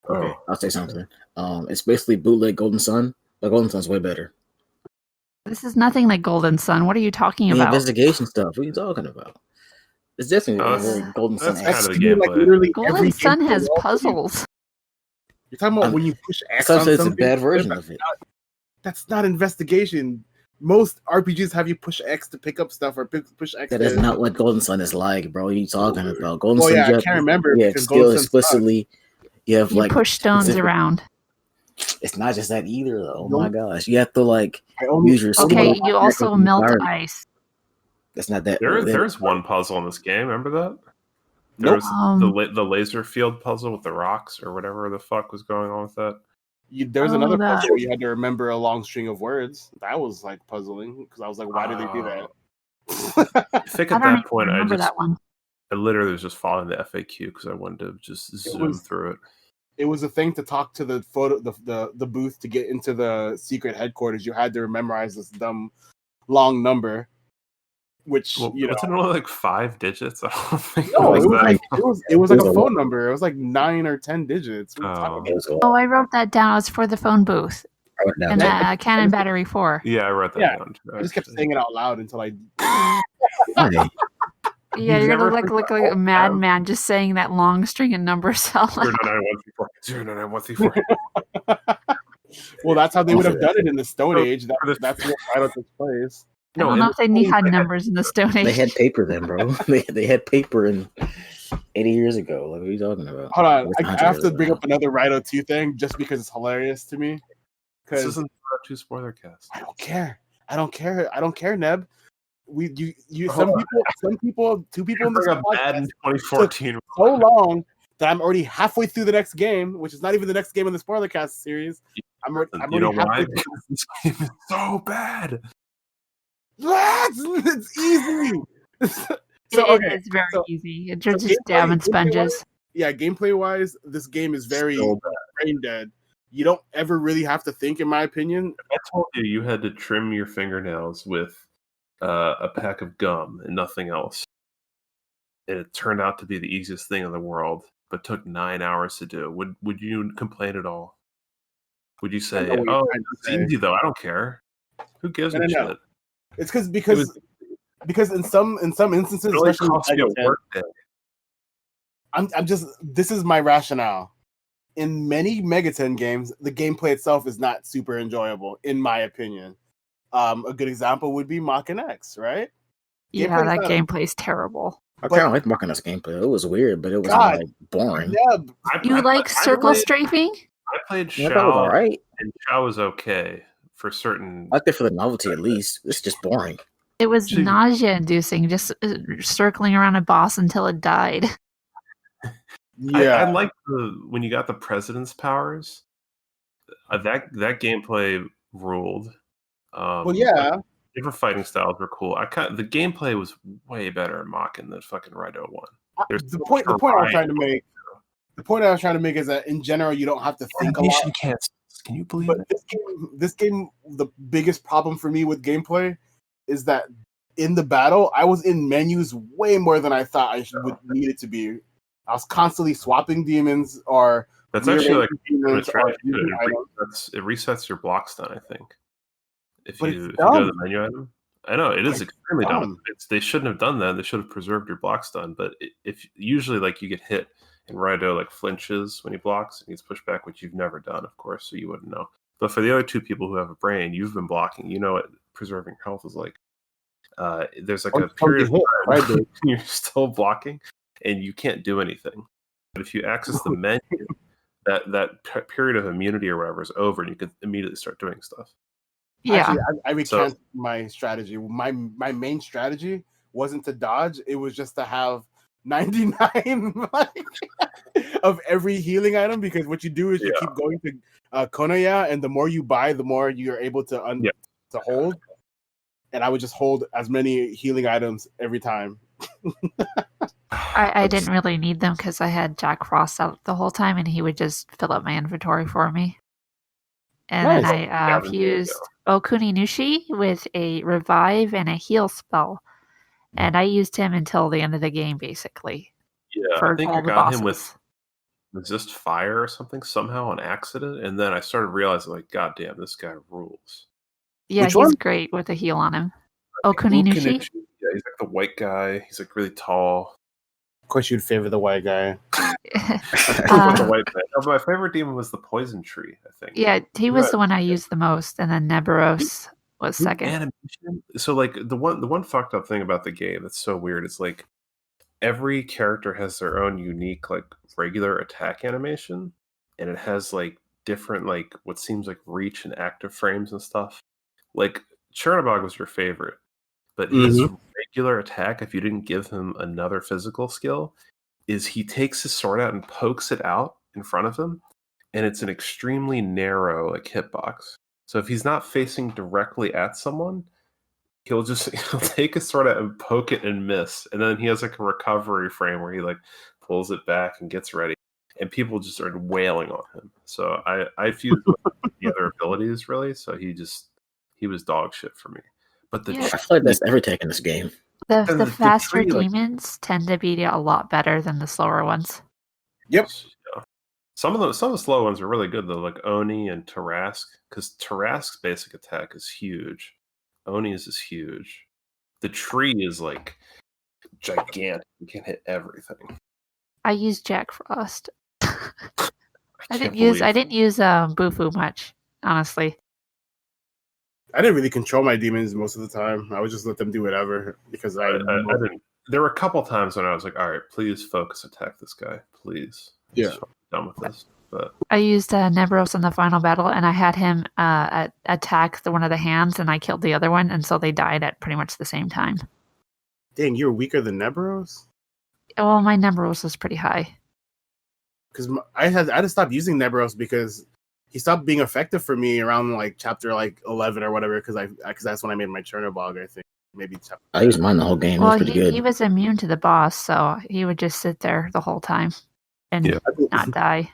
okay. I'll say something. It's basically bootleg Golden Sun, but Golden Sun's way better. This is nothing like Golden Sun. What are you talking The about? investigation stuff. What are you talking about? It's definitely Oh, very Golden Sun. that's kind of the Like gameplay. literally Golden every Sun gameplay has wall- puzzles. You're talking about when you push X Some on say it's a something? bad version of it. That's not investigation. Most RPGs have you push X to pick up stuff or push X. That is not what Golden Sun is like, bro. What are you talking about? Golden Well, Sun, yeah, you I have, can't remember yeah, because still Golden Sun explicitly, you have You like push stones specific- around. It's not just that either, though. Oh Nope. my gosh, you have to like I only- use your Okay, skill. you also melt ice. That's not that. There's one puzzle in this game. Remember that? Nope. The laser field puzzle with the rocks or whatever the fuck was going on with that. There's another that. puzzle where you had to remember a long string of words. That was like puzzling because I was like, why did they do that? I think I at don't that even point remember that one. I literally was just following the FAQ because I wanted to just zoom through it. It was a thing to talk to the photo, the booth to get into the secret headquarters. You had to memorize this dumb long number, which Well, you know. was it only like 5 digits? I don't think No, it was that. it was like a phone number. It was like 9 or 10 digits. What are you talking about? Oh, I wrote that down. It's for the phone booth. And the Canon Battery 4. Yeah, I wrote that Yeah. down. I just kept saying it out loud until I. Yeah, you're gonna look like a madman just saying that long string of numbers out loud. 099-134. Well, that's how they would have done it in the Stone Age. That's what Final took place. I don't know if they had numbers in the Stone Age. They had paper then, bro. they had paper in 80 years ago. Like, what are you talking about? Hold on, I have to years bring ago. up another Raidou 2 thing just because it's hilarious to me. This Because isn't too Spoilercast. I don't care, Neb. Some people, 2 people in this Bring up podcast Madden 2014. so long that I'm already halfway through the next game, which is not even the next game in the Spoilercast series. I'm already halfway through. This game is so bad. It's easy. It's very easy. It's just dabbing sponges. Yeah, gameplay wise, this game is very So brain dead. You don't ever really have to think, in my opinion. I told you had to trim your fingernails with a pack of gum and nothing else. And it turned out to be the easiest thing in the world, but took 9 hours to do. Would you complain at all? Would you say, "Oh, it's easy though. I don't care. Who gives a shit"? It's because in some instances, It really especially costs you a work day. I'm just this is my rationale. In many Megaten games, the gameplay itself is not super enjoyable, in my opinion. A good example would be Mach X, right? Yeah, that gameplay is terrible. I kind of like Mach X gameplay. It was weird, but it was like boring. Yeah, Circle strafing? I played Yeah, that was all right. and Shao was okay for certain. I like it for the novelty, at least. It's just boring. It was nausea-inducing, just circling around a boss until it died. Yeah, I like when you got the president's powers. That gameplay ruled. well, yeah. Different fighting styles were cool. The gameplay was way better in Mach than fucking Raidou 1. The point I was trying to make. The point I was trying to make is that in general, you don't have to think a lot. Can you believe But it? this game, the biggest problem for me with gameplay is that in the battle, I was in menus way more than I thought I would need it to be. I was constantly swapping demons or That's actually like demons or it resets your block stun, I think. If But you it's go to dumb. the menu item. I know it is It's extremely dumb. dumb. They shouldn't have done that. They should have preserved your block stun. But if usually like you get hit and Raidou like flinches when he blocks and he's pushed back, which you've never done, of course, so you wouldn't know. But for the other 2 people who have a brain, you've been blocking. You know what preserving your health is like. There's like a period of time when you're still blocking and you can't do anything. But if you access the menu, that period of immunity or whatever is over, and you can immediately start doing stuff. Yeah. Actually, I recant my strategy. My main strategy wasn't to dodge; it was just to have 99 of every healing item, because what you do is you keep going to Konoya, and the more you buy, the more you're able to to hold. And I would just hold as many healing items every time. I didn't really need them because I had Jack Frost out the whole time, and he would just fill up my inventory for me. And then I fused Okuni Nushi with a revive and a heal spell. And I used him until the end of the game, basically. Yeah, for I think all I the got bosses. him with resist fire or something somehow on accident, and then I started realizing, like, God damn, this guy rules. Yeah, Which he's one? great with a heal on him. Okuni Nushi? Yeah, he's like the white guy. He's like really tall. Of course, you'd favor the white guy. The white guy. No, my favorite demon was the poison tree, I think. Yeah, he was the one I used the most, and then Neberos was second. Animation. So, like, the one fucked up thing about the game that's so weird is, like, every character has their own unique, like, regular attack animation, and it has, like, different, like, what seems like reach and active frames and stuff. Like, Chernobog was your favorite, but his regular attack, if you didn't give him another physical skill, is he takes his sword out and pokes it out in front of him, and it's an extremely narrow, like, hitbox. So if he's not facing directly at someone, he'll take his sword out and poke it and miss, and then he has like a recovery frame where he like pulls it back and gets ready, and people just are wailing on him. So I fused with the other abilities really. So he was dog shit for me. But I feel like that's every take in this game. The faster demons tend to be a lot better than the slower ones. Yep. Yeah. Some of the slow ones are really good though, like Oni and Tarask, because Tarask's basic attack is huge. Oni's is huge. The tree is like gigantic. You can hit everything. I used Jack Frost. I didn't use Bufu much, honestly. I didn't really control my demons most of the time. I would just let them do whatever because I didn't. There were a couple times when I was like, "All right, please focus attack this guy, please." Yeah, done with this. But I used Neberos in the final battle, and I had him attack one of the hands, and I killed the other one, and so they died at pretty much the same time. Dang, you're weaker than Neberos? Well, my Neberos was pretty high. Because I had to stop using Neberos because he stopped being effective for me around like chapter like 11 or whatever. Because that's when I made my Chernobog, I think. Maybe I used mine the whole game. It was pretty good. He was immune to the boss, so he would just sit there the whole time and not die.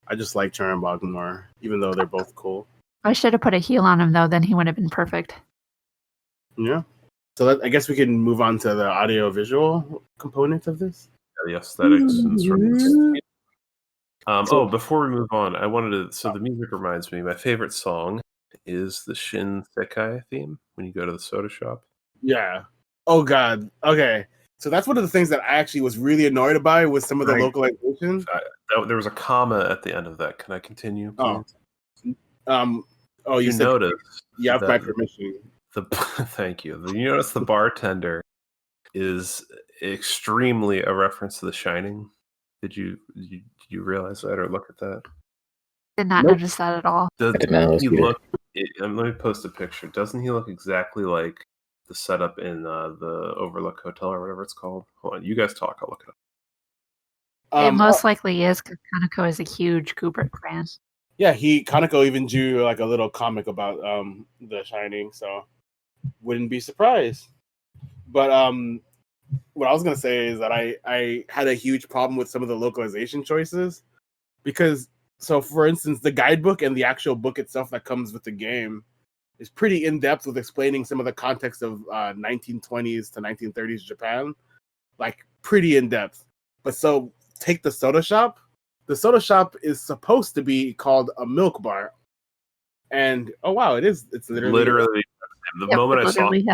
I just like Chernobog more, even though they're both cool. I should have put a heal on him though; then he would have been perfect. Yeah. So I guess we can move on to the audio-visual component of this. The aesthetics and sort of. Before we move on, I wanted to. So the music reminds me. My favorite song is the Shin Sekai theme when you go to the soda shop. Yeah. Oh God. Okay. So that's one of the things that I actually was really annoyed by with some of the localizations. There was a comma at the end of that. Can I continue, please? You noticed? You have my permission. Thank you. You notice the bartender is extremely a reference to The Shining. Did you realize that or look at that? Did not notice that at all. Let me post a picture. Doesn't he look exactly like the setup in the Overlook Hotel or whatever it's called? Hold on, you guys talk. I'll look it up. It most likely is because Kaneko is a huge Kubrick fan. Yeah, Kaneko even drew like a little comic about The Shining, so wouldn't be surprised. But what I was gonna say is that I had a huge problem with some of the localization choices because, so for instance, the guidebook and the actual book itself that comes with the game is pretty in depth with explaining some of the context of 1920s to 1930s Japan, like pretty in depth. But so take the soda shop. The soda shop is supposed to be called a milk bar, and oh wow, it is. It's literally the moment I saw it.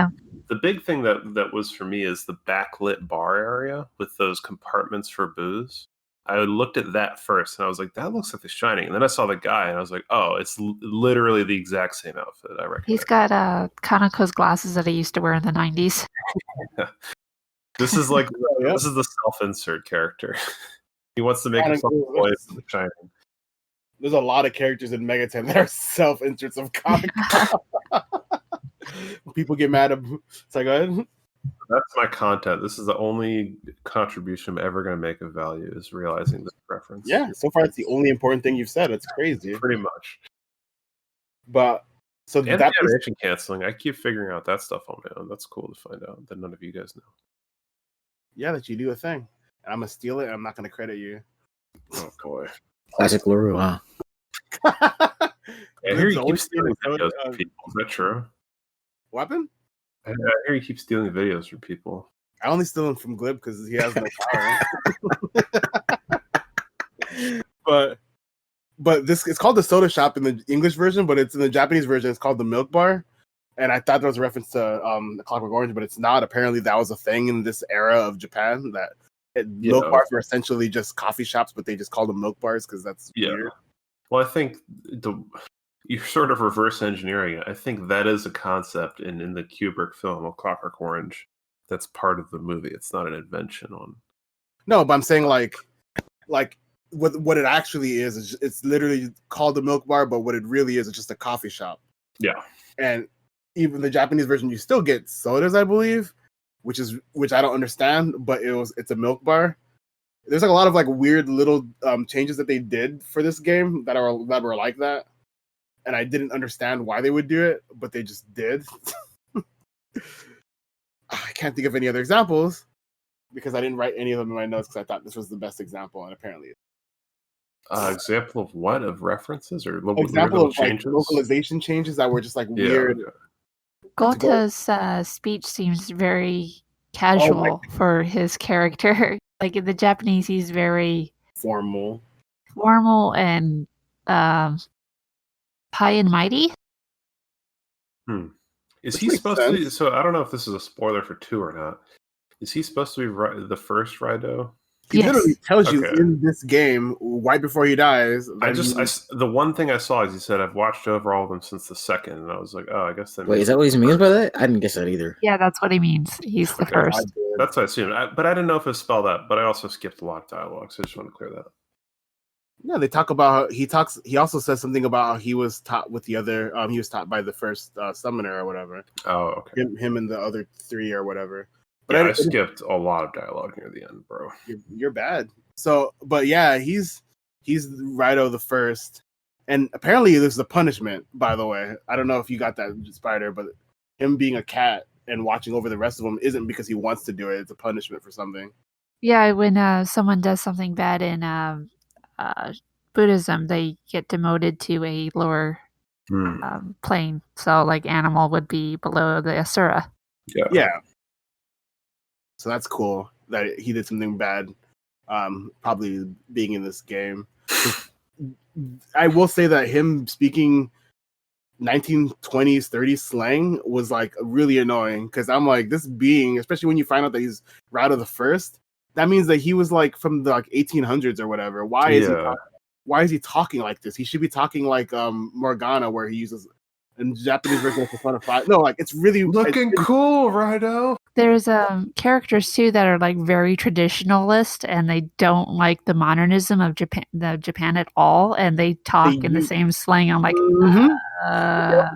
The big thing that was for me is the backlit bar area with those compartments for booze. I looked at that first and I was like, that looks like The Shining. And then I saw the guy and I was like, oh, it's literally the exact same outfit. I reckon he's got Kaneko's glasses that he used to wear in the 90s. This is like this is the self-insert character. He wants to make himself a voice in The Shining. There's a lot of characters in Megaten that are self-inserts of Kaneko. People get mad at. So go ahead. That's my content. This is the only contribution I'm ever going to make of value is realizing this reference. Yeah, so far it's the only important thing you've said. It's crazy. Pretty much. But so And that animation canceling, I keep figuring out that stuff on my own. That's cool to find out that none of you guys know. Yeah, that you do a thing. And I'm gonna steal it. And I'm not gonna credit you. Oh boy, classic Larrue, huh? I hear you keep stealing videos from people. Is that true? What happened? I hear you keep stealing videos from people. I only steal them from Glib because he has no power. But this it's called the soda shop in the English version, but it's in the Japanese version. It's called the milk bar, and I thought that was a reference to Clockwork Orange, but it's not. Apparently, that was a thing in this era of Japan that milk bars were essentially just coffee shops, but they just called them milk bars because that's weird. Well, I think you're sort of reverse engineering it. I think that is a concept in the Kubrick film of Clockwork Orange. That's part of the movie. It's not an invention on. No, but I'm saying like what it actually is it's literally called a milk bar, but what it really is, it's just a coffee shop. Yeah. And even the Japanese version, you still get sodas, I believe, which I don't understand, but it's a milk bar. There's like a lot of like weird little changes that they did for this game that were like that, and I didn't understand why they would do it, but they just did. I can't think of any other examples because I didn't write any of them in my notes because I thought this was the best example, and apparently. Example of what? Of references or example of changes? Like localization changes that were just like weird. Goto's speech seems very casual for his character. Like in the Japanese, he's very formal and high and mighty. Is he supposed to be? So I don't know if this is a spoiler for 2 or not. Is he supposed to be the first Raidou? He literally tells you in this game right before he dies. The one thing I saw is he said, "I've watched over all of them since the second," and I was like, "Oh, I guess that." Wait, is that what he means by that? I didn't guess that either. Yeah, that's what he means. He's the first. That's what I assumed, but I didn't know if it spelled that. But I also skipped a lot of dialogue, so I just want to clear that up. Yeah, they talk about he also says something about how he was taught with the other. He was taught by the first summoner or whatever. Oh, okay. Him and the other 3 or whatever. But I skipped a lot of dialogue near the end, bro. You're bad. So, but yeah, he's Raidou the first, and apparently there's a punishment. By the way, I don't know if you got that, Spider, but him being a cat and watching over the rest of them isn't because he wants to do it. It's a punishment for something. Yeah, when someone does something bad in Buddhism, they get demoted to a lower plane. So, like, animal would be below the Asura. Yeah. So that's cool that he did something bad, probably being in this game. I will say that him speaking 1920s, 30s slang was like really annoying because I'm like, this being, especially when you find out that he's Raidou the first, that means that he was like from the 1800s or whatever. Why is he talking like this? He should be talking like Morgana, where he uses in Japanese version of Persona 5. No, like it's really looking cool, Raidou. There's characters too that are like very traditionalist, and they don't like the modernism of Japan at all, and they talk in the same slang. I'm like,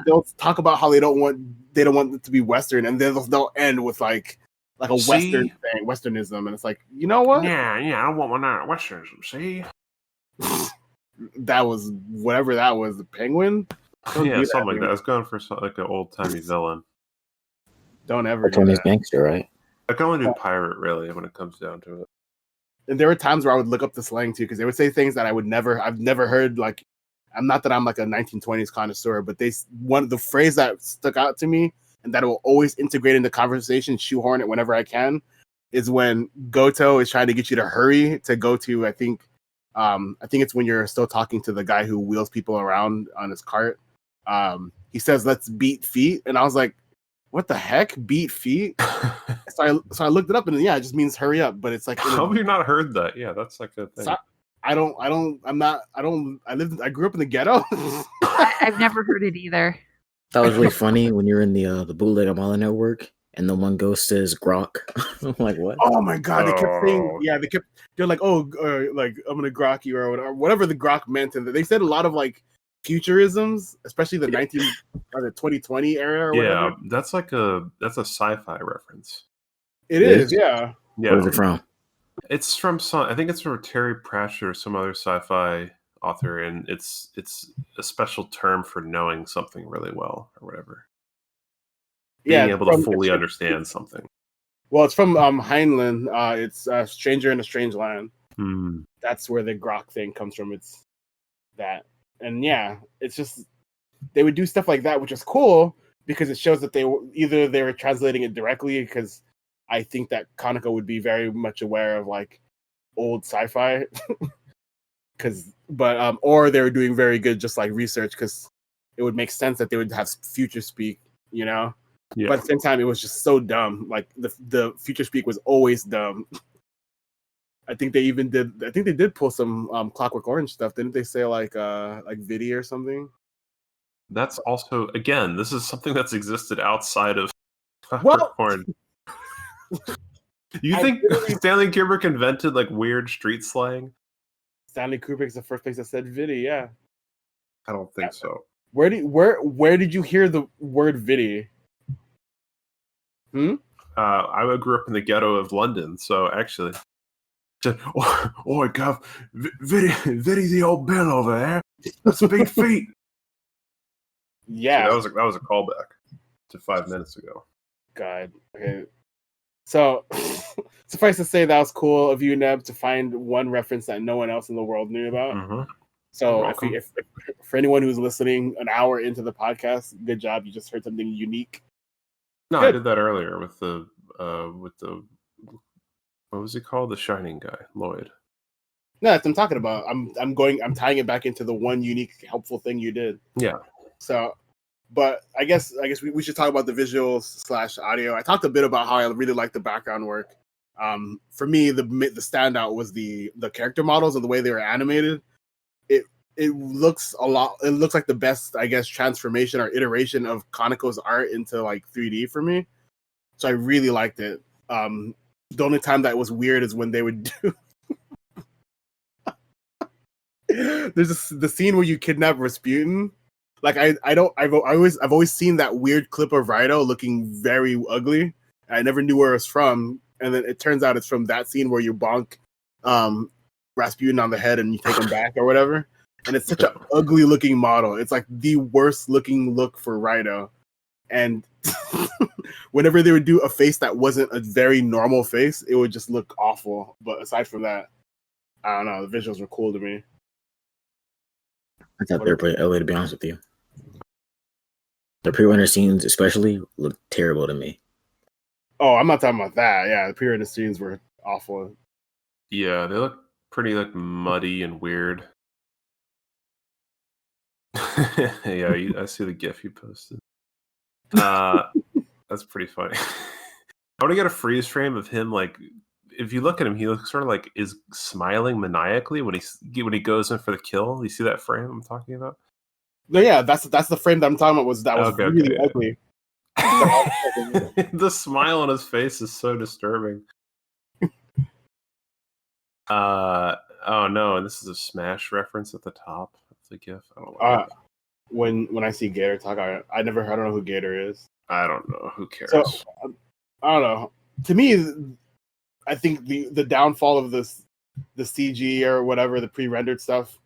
they'll talk about how they don't want it to be Western, and then they'll end with like a Western thing, Westernism, and it's like, you know what? Yeah, I don't want one out Westernism. See, that was whatever that was, the Penguin. Yeah, something like that. I was going for like an old timey villain. Don't ever do that. Gangster, right? I can only do pirate, really, when it comes down to it. And there were times where I would look up the slang too, because they would say things that I've never heard. Like, I'm not that I'm like a 1920s connoisseur, but the phrase that stuck out to me and that will always integrate in the conversation, shoehorn it whenever I can, is when Goto is trying to get you to hurry to go to, I think it's when you're still talking to the guy who wheels people around on his cart. He says, "Let's beat feet," and I was like, what the heck? Beat feet? So I looked it up, and it just means hurry up. But it's like, how have you not heard that? Yeah, that's like a thing. So I grew up in the ghetto. I've never heard it either. That was really funny when you're in the bootleg Amala network, and the one ghost says grok. I'm like, what? Oh my god! They kept saying, they're like, like I'm gonna grok you or whatever the grok meant, and they said a lot of like futurisms, especially the 2020 era or whatever. That's a sci-fi reference. It is, yeah. Where is it from? It's from I think it's from Terry Pratchett or some other sci-fi author, and it's a special term for knowing something really well or whatever. Being able to fully understand something. Well, it's from Heinlein. It's Stranger in a Strange Land. Hmm. That's where the grok thing comes from. It's that. And yeah, it's just they would do stuff like that, which is cool because it shows that they were translating it directly, because I think that Kaneko would be very much aware of like old sci-fi, or they were doing very good just like research, because it would make sense that they would have future speak, you know. Yeah. But at the same time, it was just so dumb. Like the future speak was always dumb. I think they did pull some Clockwork Orange stuff, didn't they? Say like Vidi or something. That's also, again, this is something that's existed outside of Clockwork Orange. You think Stanley Kubrick invented like weird street slang? Stanley Kubrick's the first place that said Vidi. Yeah, I don't think so. Where did you hear the word Vidi? I grew up in the ghetto of London, so actually, God, Vidi's the old Bill over there. That's big feet. Yeah, so that was a callback to 5 minutes ago. God. Okay. So, suffice to say, that was cool of you, Neb, to find one reference that no one else in the world knew about. Mm-hmm. So, if for anyone who's listening an hour into the podcast, good job. You just heard something unique. No, good. I did that earlier with the what was he called? The Shining guy, Lloyd. No, that's what I'm talking about. I'm tying it back into the one unique, helpful thing you did. Yeah. So, but I guess we should talk about the visuals / audio. I talked a bit about how I really like the background work. For me, the standout was the character models and the way they were animated. It looks like the best, I guess, transformation or iteration of Kaneko's art into like 3D for me. So I really liked it. The only time that was weird is when they would do. There's the scene where you kidnap Rasputin. Like I've always seen that weird clip of Raidou looking very ugly. I never knew where it was from, and then it turns out it's from that scene where you bonk Rasputin on the head and you take him back or whatever. And it's such an ugly looking model. It's like the worst looking look for Raidou. And whenever they would do a face that wasn't a very normal face, it would just look awful. But aside from that, I don't know. The visuals were cool to me. I thought they were pretty ugly, to be honest with you. The pre-render scenes especially looked terrible to me. Oh, I'm not talking about that. Yeah, the pre-render scenes were awful. Yeah, they look pretty like muddy and weird. Yeah, I see the GIF you posted. That's pretty funny. I want to get a freeze frame of him. Like, if you look at him, he looks sort of like is smiling maniacally when he goes in for the kill. You see that frame I'm talking about? No, yeah, that's the frame that I'm talking about. Was really ugly. The smile on his face is so disturbing. Oh no, and this is a Smash reference at the top of the GIF. I don't know. When I see Gator talk, I don't know who Gator is. I don't know. Who cares? So, I don't know. To me, I think the downfall of the CG or whatever, the pre-rendered stuff,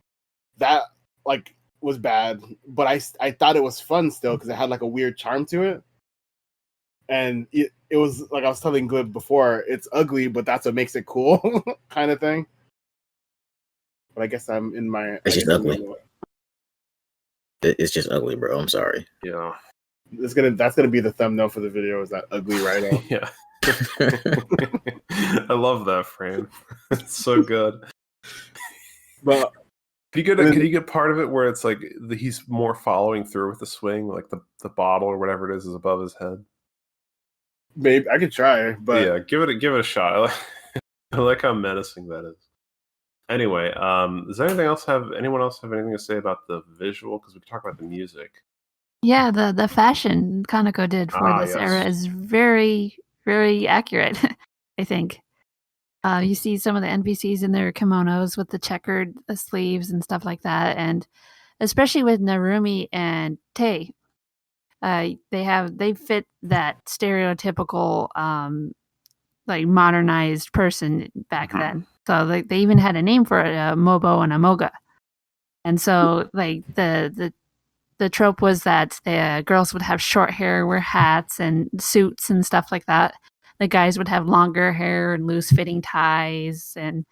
that like was bad. But I thought it was fun still because it had like a weird charm to it. And it was like I was telling Glib before, it's ugly, but that's what makes it cool, kind of thing. But I guess I'm in my. It's just ugly. It's just ugly, bro. I'm sorry. Yeah. That's gonna be the thumbnail for the video. Is that ugly Raidou? Yeah. I love that frame. It's so good. But can you get part of it where it's like he's more following through with the swing, like the bottle or whatever it is above his head? Maybe I could try, but yeah, give it a shot. I like how menacing that is. Anyway, does anyone else have anything to say about the visual? Because we can talk about the music. Yeah, the fashion Kaneko did for this era is very, very accurate, I think. You see some of the NPCs in their kimonos with the checkered sleeves and stuff like that, and especially with Narumi and Tei, they fit that stereotypical like modernized person back then. So like they even had a name for it, a mobo and a moga. And so like the trope was that the girls would have short hair, wear hats and suits and stuff like that. The guys would have longer hair and loose fitting ties and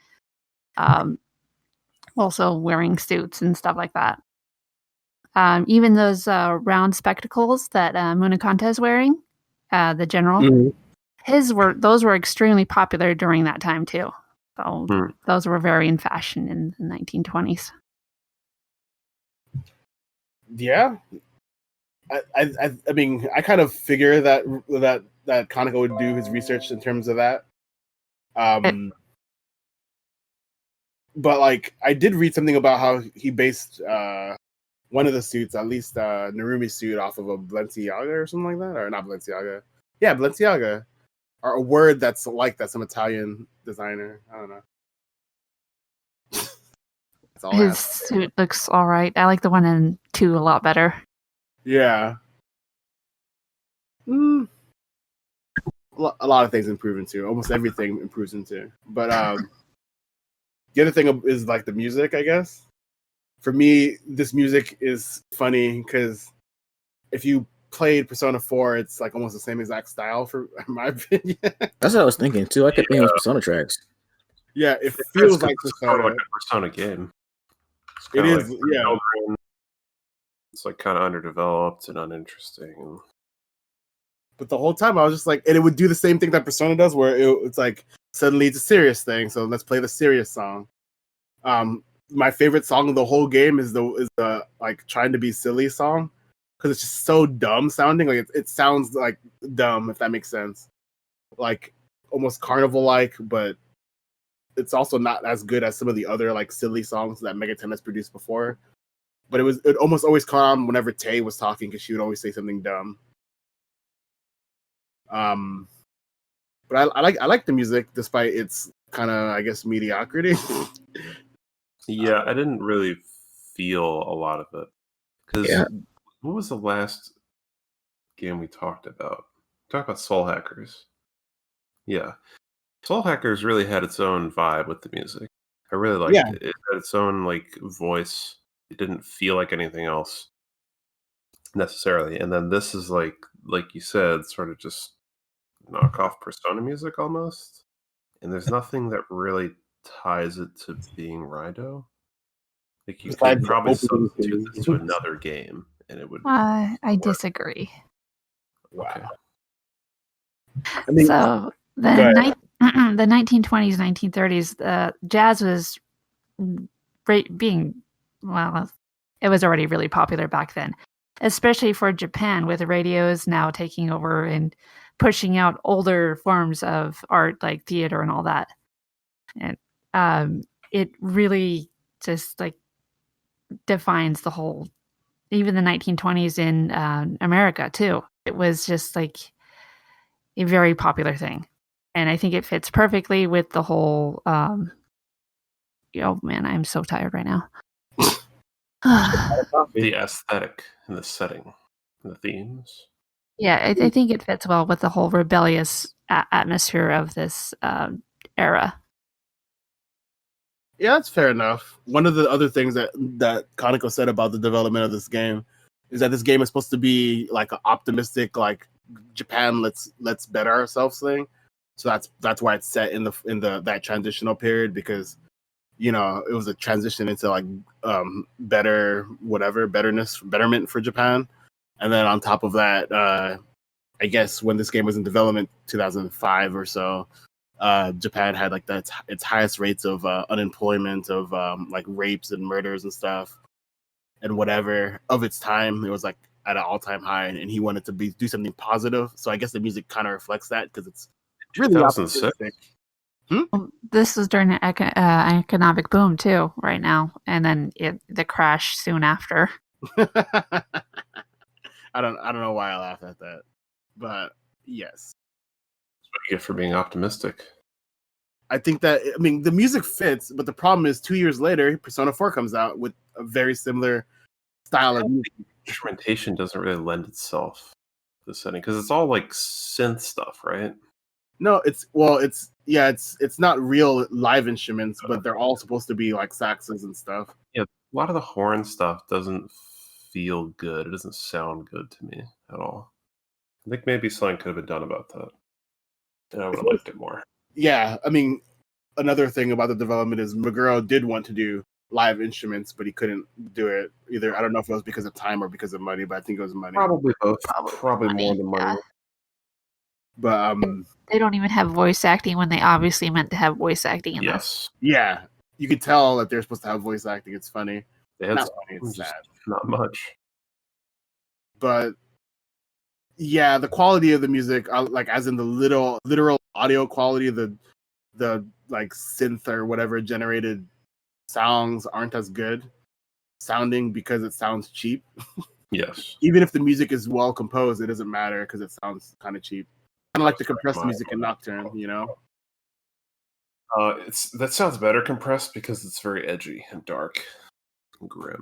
also wearing suits and stuff like that. Even those round spectacles that Munakanta is wearing, the general, those were extremely popular during that time too. So those were very in fashion in the 1920s. Yeah, I mean, I kind of figure that Kaneko would do his research in terms of that. But like, I did read something about how he based one of the suits, at least Narumi's suit, off of a Balenciaga or something like that, or not Balenciaga. Yeah, Balenciaga, or a word that's like that, some Italian designer. I don't know. His suit looks all right. I like the one in 2 a lot better. Yeah. A lot of things improve into. Almost everything improves into. But the other thing is like the music, I guess. For me, this music is funny because if you played Persona 4, it's like almost the same exact style, for in my opinion. That's what I was thinking too. I kept thinking it was Persona tracks. Yeah, it feels like Persona. Like a Persona game. It is, like, yeah. It's like kind of underdeveloped and uninteresting. But the whole time I was just like, and it would do the same thing that Persona does, where it's like suddenly it's a serious thing, so let's play the serious song. My favorite song of the whole game is the like trying to be silly song, because it's just so dumb sounding. Like it sounds like dumb, if that makes sense. Like almost carnival like, but it's also not as good as some of the other like silly songs that Megaten has produced before. But it almost always caught on whenever Tay was talking, because she would always say something dumb. But I like the music despite its kind of, I guess, mediocrity. Yeah, I didn't really feel a lot of it, because what was the last game we talked about? We talked about Soul Hackers. Yeah, Soul Hackers really had its own vibe with the music. I really liked it. It had its own like voice. It didn't feel like anything else necessarily. And then this is like you said, sort of just knockoff Persona music almost. And there's nothing that really ties it to being Raidou. Like you could probably substitute this to another game, and it would. I disagree. Wow. I mean, so the 1920s, 1930s, jazz was being, well, it was already really popular back then, especially for Japan, with radios now taking over and pushing out older forms of art like theater and all that. And it really just like defines the whole, even the 1920s in America too. It was just like a very popular thing. And I think it fits perfectly with the whole, oh man, I'm so tired right now. The aesthetic and the setting and the themes. Yeah, I think it fits well with the whole rebellious atmosphere of this era. Yeah, that's fair enough. One of the other things that Kaneko said about the development of this game is that this game is supposed to be like an optimistic, like Japan, let's better ourselves thing. So that's why it's set in that transitional period, because it was a transition into like betterment for Japan. And then on top of that, I guess when this game was in development, 2005 or so, Japan had like its highest rates of unemployment, of like rapes and murders and stuff, and whatever of its time. It was like at an all-time high, and he wanted to do something positive. So I guess the music kind of reflects that, because it's really optimistic. This was during an economic boom too, right now, and then the crash soon after. I don't know why I laughed at that, but yes. That's what you get for being optimistic. I think that, I mean, the music fits, but the problem is 2 years later, Persona 4 comes out with a very similar style of music. Instrumentation doesn't really lend itself to the setting, because it's all like synth stuff, right? No, it's not real live instruments, but they're all supposed to be like saxes and stuff. Yeah, a lot of the horn stuff doesn't feel good. It doesn't sound good to me at all. I think maybe something could have been done about that, and I would have liked it more. Yeah, I mean, another thing about the development is Meguro did want to do live instruments, but he couldn't do it either. I don't know if it was because of time or because of money, but I think it was money. Probably both. Probably more than money. Yeah. But they don't even have voice acting when they obviously meant to have voice acting in this. Yeah, you could tell that they're supposed to have voice acting. It's funny. Not funny. It's sad. Not much. But yeah, the quality of the music, like as in the literal audio quality, the like synth or whatever generated sounds aren't as good sounding because it sounds cheap. Yes. Even if the music is well composed, it doesn't matter because it sounds kind of cheap. Kind of like the compressed music in Nocturne, you know? That sounds better compressed because it's very edgy and dark and grim.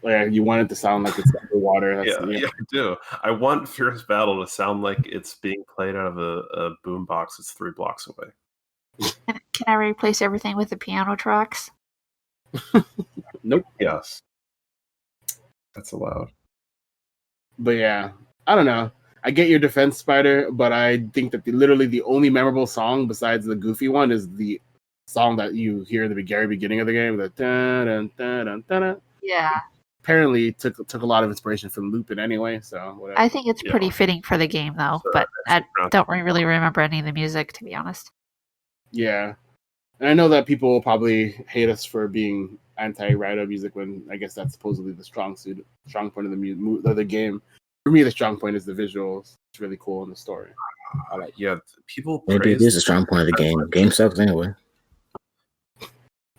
Yeah, you want it to sound like it's underwater. Yeah, I do. I want Fierce Battle to sound like it's being played out of a boombox that's 3 blocks away. Can I replace everything with the piano tracks? Nope. Yes. That's allowed. But yeah, I don't know. I get your defense, Spider, but I think that literally the only memorable song besides the goofy one is the song that you hear in the very beginning of the game. The dun dun dun dun dun. Yeah. Apparently took a lot of inspiration from Lupin anyway, so whatever. I think it's pretty fitting for the game though, but I don't really remember any of the music, to be honest. Yeah. And I know that people will probably hate us for being anti-Raidou music when I guess that's supposedly the strong point of the game. For me, the strong point is the visuals. It's really cool in the story. People maybe it is the strong point of the game. Game sucks anyway.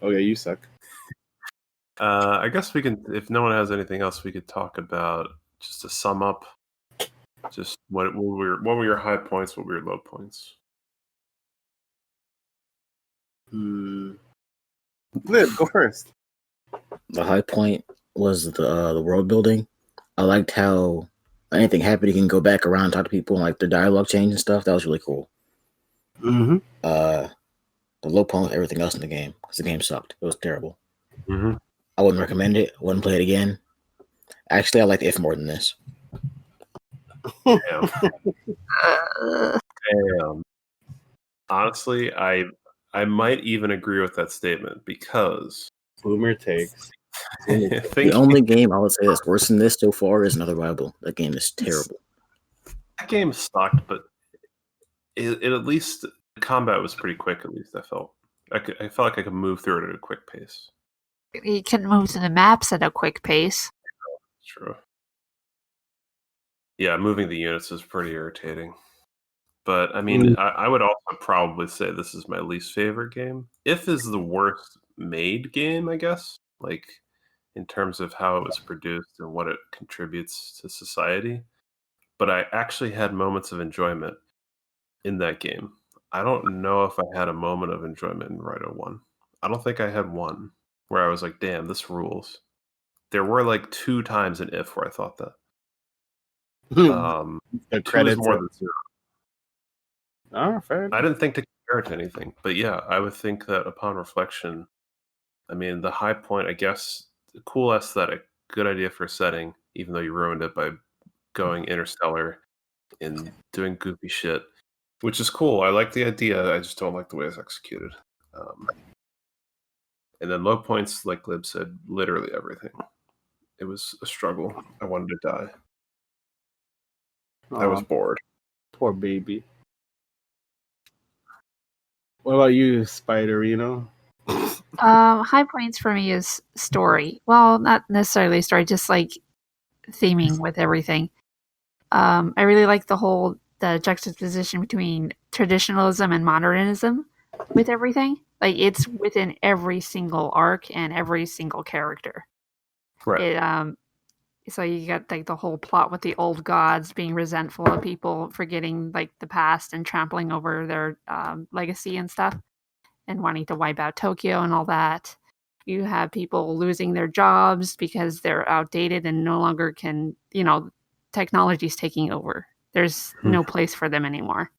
Oh yeah, you suck. I guess we can, if no one has anything else, we could talk about, just to sum up, just what were your high points, what were your low points? Glib, go first. The high point was the world building. I liked how anything happened, you can go back around and talk to people and like their dialogue change and stuff. That was really cool. Mm-hmm. The low point was everything else in the game because the game sucked. It was terrible. Mm-hmm. I wouldn't recommend it. Wouldn't play it again. Actually, I liked If more than this. Damn. Damn. Honestly, I might even agree with that statement because Boomer takes. The only game I would say that's worse than this so far is Another Bible. That game is terrible. That game sucked, but it at least the combat was pretty quick. At least I felt like I could move through it at a quick pace. You can move to the maps at a quick pace. True. Yeah, moving the units is pretty irritating. But I mean, I would also probably say this is my least favorite game. If is the worst made game, I guess, like in terms of how it was produced and what it contributes to society. But I actually had moments of enjoyment in that game. I don't know if I had a moment of enjoyment in Raidou 1. I don't think I had one where I was like, damn, this rules. There were like 2 times in If where I thought that. The credits more than 0. Oh, fair. I didn't think to compare it to anything, but yeah, I would think that upon reflection, I mean, the high point, I guess, cool aesthetic, good idea for a setting, even though you ruined it by going interstellar and doing goofy shit, which is cool. I like the idea. I just don't like the way it's executed. And then low points, like Glib said, literally everything. It was a struggle. I wanted to die. I was bored. Poor baby. What about you, Spiderino? High points for me is story. Well, not necessarily story, just like theming with everything. I really like the juxtaposition between traditionalism and modernism with everything. Like it's within every single arc and every single character. Right. So you got like the whole plot with the old gods being resentful of people forgetting like the past and trampling over their legacy and stuff, and wanting to wipe out Tokyo and all that. You have people losing their jobs because they're outdated and no longer can, technology's taking over. There's no place for them anymore.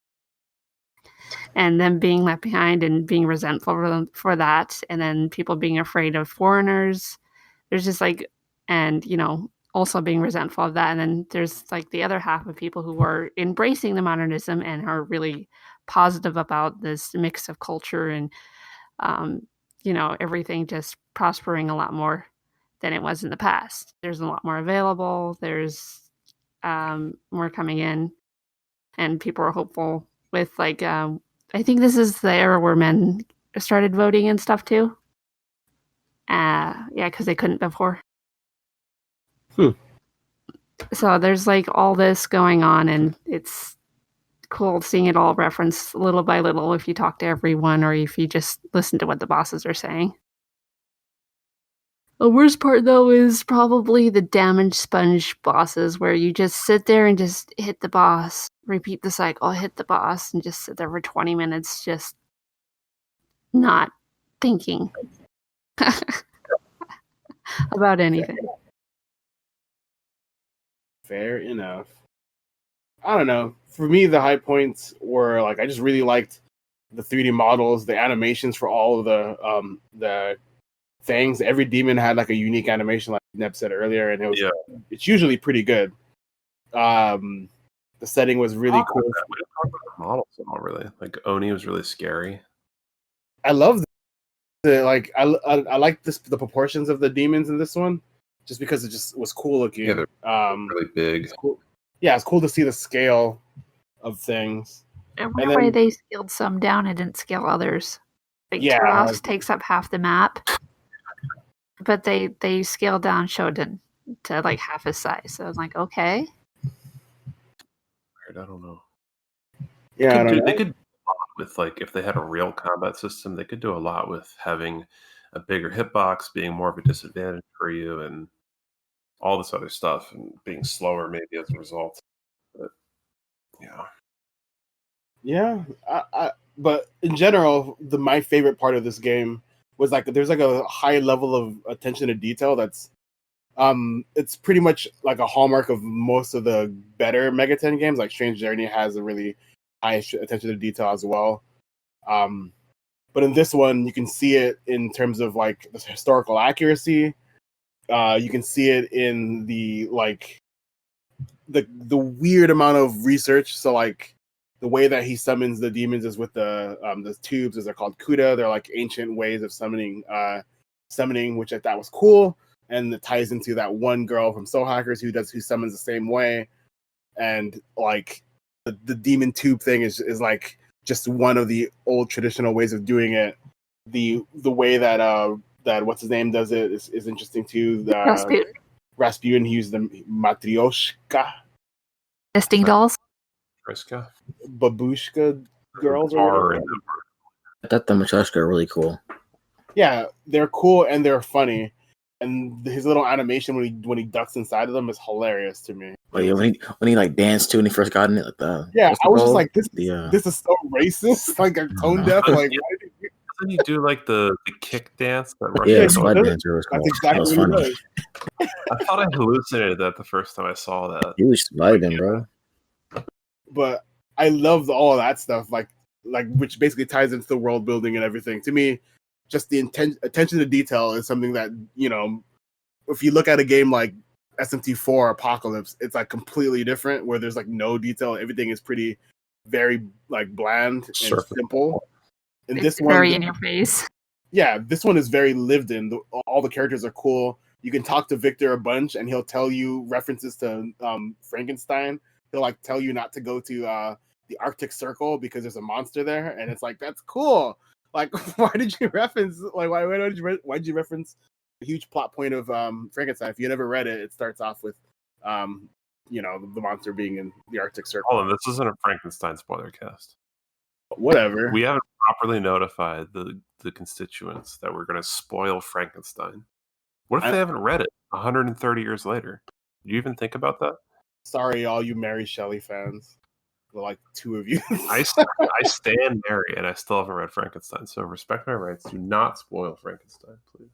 and them being left behind and being resentful for that, and then people being afraid of foreigners. There's just like, and also being resentful of that, and then there's like the other half of people who are embracing the modernism and are really positive about this mix of culture and everything just prospering a lot more than it was in the past. There's a lot more available. There's more coming in, and people are hopeful with like I think this is the era where men started voting and stuff too. Yeah, because they couldn't before. So there's like all this going on, and it's cool seeing it all referenced little by little if you talk to everyone or if you just listen to what the bosses are saying. The worst part, though, is probably the damage sponge bosses, where you just sit there and just hit the boss, repeat the cycle, hit the boss, and just sit there for 20 minutes just not thinking about anything. Fair enough. I don't know. For me, the high points were like I just really liked the 3D models, the animations for all of the things. Every demon had like a unique animation, like Neb said earlier, and it's usually pretty good. The setting was really cool. We didn't talk about the models at all, really. Like Oni was really scary. I love the like I like the proportions of the demons in this one, just because it just was cool looking. Yeah, they're really big. Cool. Yeah, it's cool to see the scale of things. I wonder why they scaled some down and didn't scale others. Like Taros takes up half the map, but they scaled down Shodan to like half his size. So I was like, okay. I don't know. Yeah, they could do a lot with like if they had a real combat system. They could do a lot with having a bigger hitbox, being more of a disadvantage for you, and all this other stuff, and being slower maybe as a result. But yeah. But in general, my favorite part of this game was like there's like a high level of attention to detail that's it's pretty much like a hallmark of most of the better Mega 10 games. Like Strange Journey has a really high attention to detail as well. But in this one, you can see it in terms of like the historical accuracy. You can see it in the like the weird amount of research. So like the way that he summons the demons is with the tubes, as they're called Kuda. They're like ancient ways of summoning, which I thought was cool. And it ties into that one girl from Soul Hackers who summons the same way. And like the demon tube thing is like just one of the old traditional ways of doing it. The way that what's his name does it is interesting too. Rasputin, he used the matryoshka. Nesting dolls. Babushka girls or whatever. I thought the matryoshka are really cool. Yeah, they're cool and they're funny. And his little animation when he ducks inside of them is hilarious to me. Oh yeah, when he like danced too when he first got in it, like I was just like, this is so racist, like a tone deaf. Like, doesn't he do like the kick dance? That slide dancer was cool. That's exactly what he does. I thought I hallucinated that the first time I saw that. He was sliding, bro. But I loved all of that stuff, like which basically ties into the world building and everything. To me, just the attention to detail is something that, if you look at a game like SMT4 Apocalypse, it's like completely different, where there's like no detail. Everything is pretty, very like bland and simple. And it's very in your face. Yeah, this one is very lived in. All the characters are cool. You can talk to Victor a bunch, and he'll tell you references to Frankenstein. He'll like tell you not to go to the Arctic Circle because there's a monster there, and it's like, that's cool. Like, why did you reference? Like, why did you reference a huge plot point of Frankenstein? If you never read it, it starts off with, the monster being in the Arctic Circle. Hold on, this isn't a Frankenstein spoiler cast. Whatever. We haven't properly notified the constituents that we're going to spoil Frankenstein. What if they haven't read it 130 years later? Do you even think about that? Sorry, all you Mary Shelley fans. Like two of you. I stand Mary, and I still haven't read Frankenstein. So respect my rights. Do not spoil Frankenstein, please.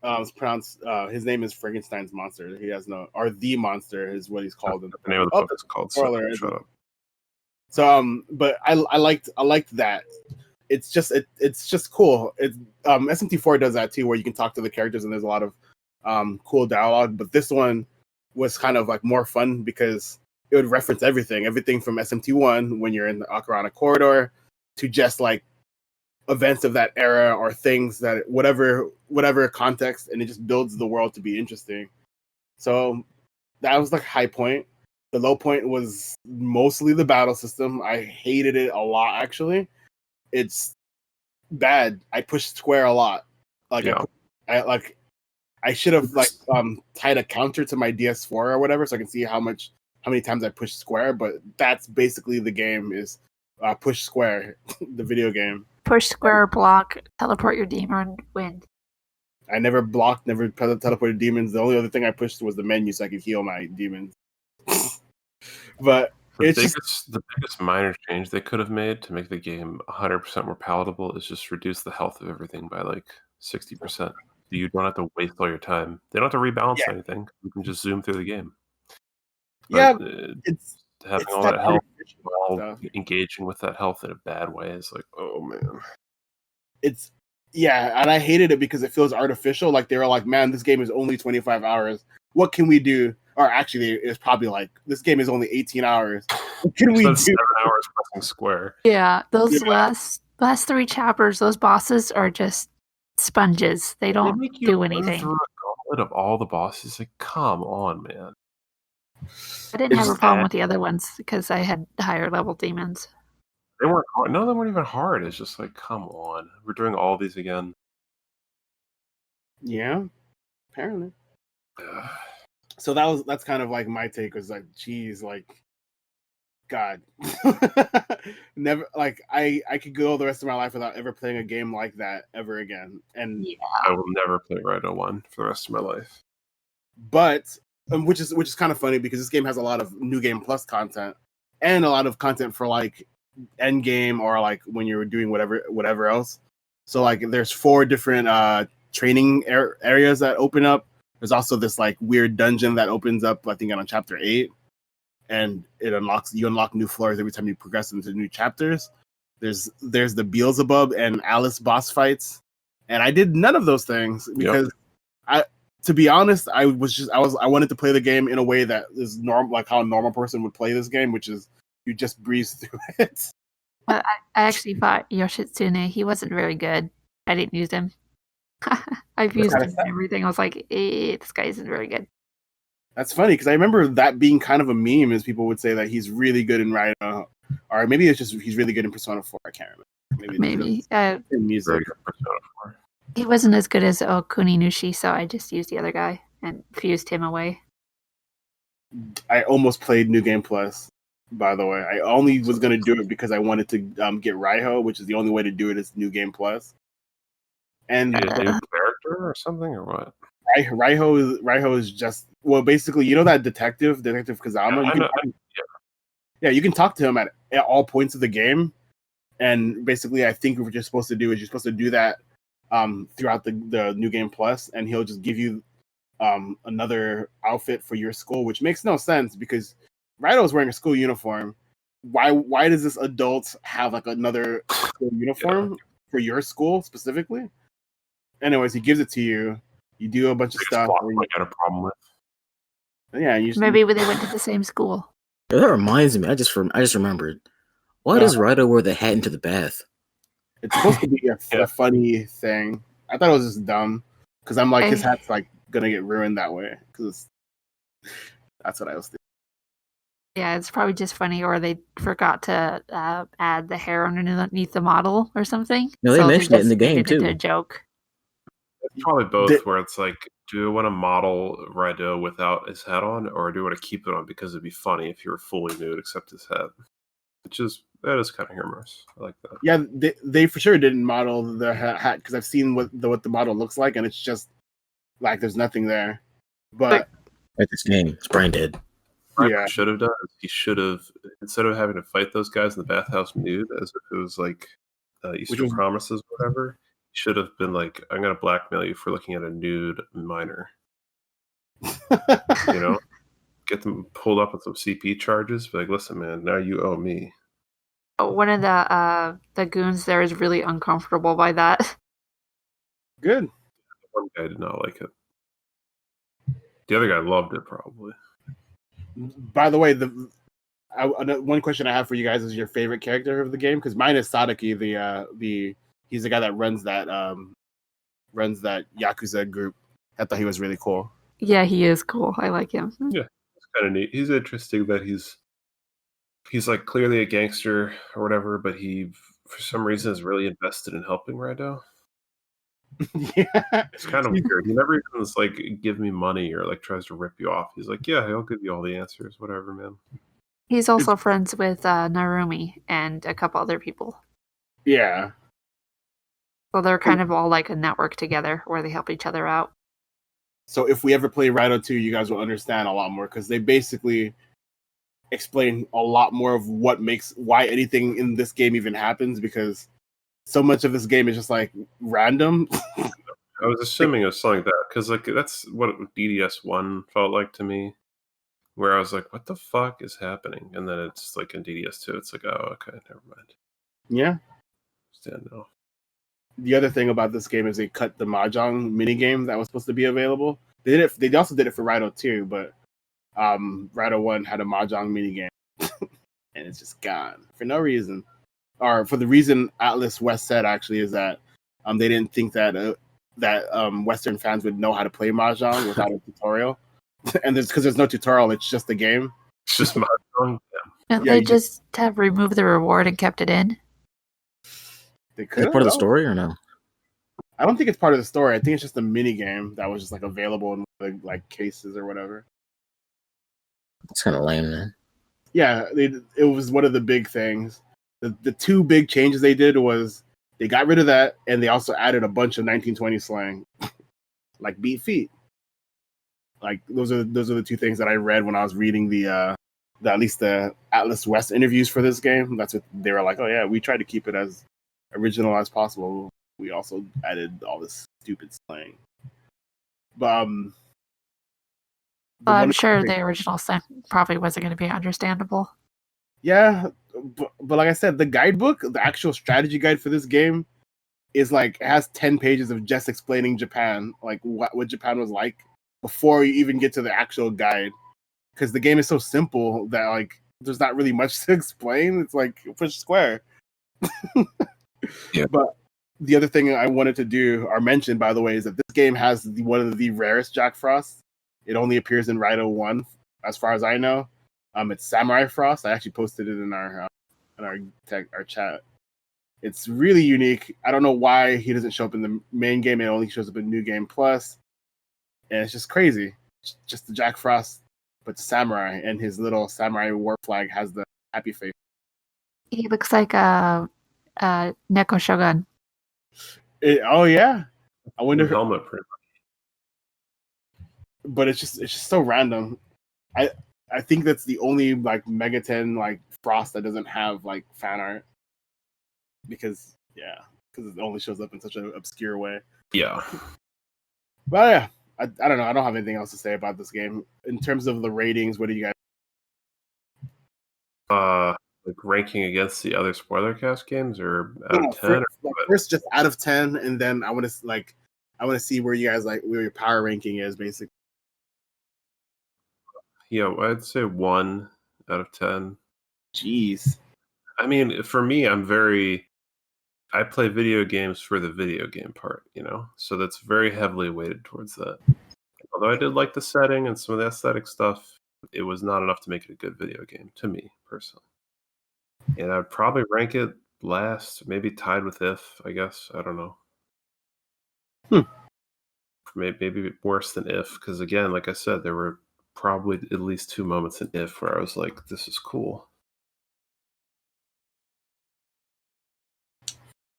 It's pronounced. His name is Frankenstein's monster. He has the monster is what he's called. The name of the book is called. Spoiler. Shut up. So but I liked that. It's just cool. It's SMT4 does that too, where you can talk to the characters and there's a lot of cool dialogue. But this one was kind of like more fun because it would reference everything from SMT1 when you're in the Akarana corridor to just like events of that era or things that whatever context, and it just builds the world to be interesting. So that was like high point. The low point was mostly the battle system. I hated it a lot, actually. It's bad. I pushed square a lot. Like Yeah. I should have like tied a counter to my DS4 or whatever so I can see how many times I pushed square, but that's basically the game is push square, the video game. Push square, block, teleport your demon, win. I never blocked, never teleported demons. The only other thing I pushed was the menu so I could heal my demons. But the biggest minor change they could have made to make the game 100% more palatable is just reduce the health of everything by like 60%. You don't have to waste all your time. They don't have to rebalance anything. You can just zoom through the game. But, it's having all that health while engaging with that health in a bad way is like, oh man. And I hated it because it feels artificial. Like they were like, man, this game is only 25 hours. What can we do? Or actually, it's probably like, this game is only 18 hours. What can we do? 7 hours pressing square. Yeah, those last 3 chapters, those bosses are just sponges. They don't do anything. Through a gauntlet of all the bosses. Like, come on, man. I didn't have a problem with the other ones because I had higher level demons. They weren't hard. No, they weren't even hard. It's just like, come on. We're doing all these again. Yeah, apparently. So that's kind of like my take was like, geez, like, God, never like I could go the rest of my life without ever playing a game like that ever again. And I will never play Raidou 1 for the rest of my life. But which is kind of funny because this game has a lot of New Game Plus content and a lot of content for like end game or like when you're doing whatever else. So like there's 4 different training areas that open up. There's also this like weird dungeon that opens up, I think, on chapter 8, and you unlock new floors every time you progress into new chapters. There's the Beelzebub and Alice boss fights, and I did none of those things because to be honest, I wanted to play the game in a way that is normal, like how a normal person would play this game, which is you just breeze through it. I actually fought Yoshitsune. He wasn't very good. I didn't use him. I've used him and everything. I was like, this guy isn't very good. That's funny because I remember that being kind of a meme, as people would say that he's really good in Raidou, or maybe it's just he's really good in Persona 4. I can't remember. Maybe. In music. He wasn't as good as Okuninushi, so I just used the other guy and fused him away. I almost played New Game Plus, by the way. I only was going to do it because I wanted to get Raiho, which is the only way to do it is New Game Plus. And a new character or something or what? Raiho is just basically, you know that detective Kazama. You can talk to him at all points of the game, and basically, I think what you're supposed to do is you're supposed to do that throughout the New Game Plus, and he'll just give you another outfit for your school, which makes no sense because Raido is wearing a school uniform. Why does this adult have like another school uniform for your school specifically? Anyways, he gives it to you. You do a bunch of stuff. I got a problem with. Yeah, maybe they went to the same school. Yeah, that reminds me. I just remembered. Why does Raidou wear the hat into the bath? It's supposed to be a funny thing. I thought it was just dumb because I'm like his hat's like gonna get ruined that way because that's what I was thinking. Yeah, it's probably just funny, or they forgot to add the hair underneath the model or something. No, they mentioned it in the game too. It's a joke. It's probably both, where it's like, do I want to model Raidou without his hat on, or do I want to keep it on because it'd be funny if you were fully nude except his hat? That is kind of humorous. I like that. Yeah, they for sure didn't model the hat because I've seen what the model looks like, and it's just like there's nothing there. But like this game, it's brain dead. What should have done is he should have, instead of having to fight those guys in the bathhouse nude as if it was like Eastern Promises or whatever, he should have been like, I'm going to blackmail you for looking at a nude minor. You know? Get them pulled up with some CP charges. Be like, listen, man, now you owe me. One of the goons there is really uncomfortable by that. Good. One guy did not like it. The other guy loved it, probably. By the way, one question I have for you guys is your favorite character of the game, because mine is Sadaki. He's the guy that runs that Yakuza group. I thought he was really cool. Yeah, he is cool. I like him. Yeah, it's kind of neat. He's interesting that he's like clearly a gangster or whatever, but he for some reason is really invested in helping Raidou. Yeah, it's kind of weird. He never even is like, give me money or like tries to rip you off. He's like, yeah, I'll give you all the answers, whatever, man. He's also friends with Narumi and a couple other people. Yeah. So they're kind of all like a network together where they help each other out. So if we ever play Raidou 2, you guys will understand a lot more, because they basically explain a lot more of why anything in this game even happens, because so much of this game is just like random. I was assuming it was something like that, because like that's what DDS1 felt like to me, where I was like, what the fuck is happening? And then it's like in DDS2, it's like, oh, okay, never mind. Yeah. Stand now. The other thing about this game is they cut the Mahjong minigame that was supposed to be available. They also did it for Raidou 2, but Raidou 1 had a Mahjong minigame. And it's just gone for no reason. Or for the reason Atlus West said, actually, is that they didn't think that Western fans would know how to play Mahjong without a tutorial. And because there's no tutorial, it's just a game. It's just Mahjong. And they just have removed the reward and kept it in. They could. Is it part of the story or no? I don't think it's part of the story. I think it's just a mini game that was just like available in like cases or whatever. It's kind of lame, man. Yeah, it was one of the big things. The two big changes they did was they got rid of that, and they also added a bunch of 1920 slang, like beat feet. Like those are the two things that I read when I was reading at least the Atlus West interviews for this game. That's what they were like. Oh yeah, we tried to keep it as original as possible. We also added all this stupid slang. But I'm sure the original slang probably wasn't going to be understandable. Yeah, but like I said, the guidebook, the actual strategy guide for this game, is like it has 10 pages of just explaining Japan, like what Japan was like before you even get to the actual guide. Because the game is so simple that like there's not really much to explain. It's like push square. Yeah. But the other thing I wanted to do or mention, by the way, is that this game has one of the rarest Jack Frosts. It only appears in Raidou 1, as far as I know. It's Samurai Frost. I actually posted it in our chat. It's really unique. I don't know why he doesn't show up in the main game. It only shows up in New Game Plus, and it's just crazy. It's just the Jack Frost, but samurai, and his little samurai war flag has the happy face. He looks like a Neko Shogun. Oh yeah, I wonder. Helmet, pretty much. But it's just so random. I think that's the only like Megaten like Frost that doesn't have like fan art, because it only shows up in such an obscure way. Yeah. But yeah, I don't know. I don't have anything else to say about this game in terms of the ratings. What do you guys? Like ranking against the other Spoilercast games, or out of 10? First, just out of 10, and then I want to see where you guys where your power ranking is, basically. Yeah, I'd say 1 out of 10. Jeez. I mean, for me, I play video games for the video game part, so that's very heavily weighted towards that. Although I did like the setting and some of the aesthetic stuff, it was not enough to make it a good video game, to me, personally. And I'd probably rank it last, maybe tied with If, I guess. I don't know. Maybe worse than If, because again, like I said, there were probably at least 2 moments in If where I was like, this is cool.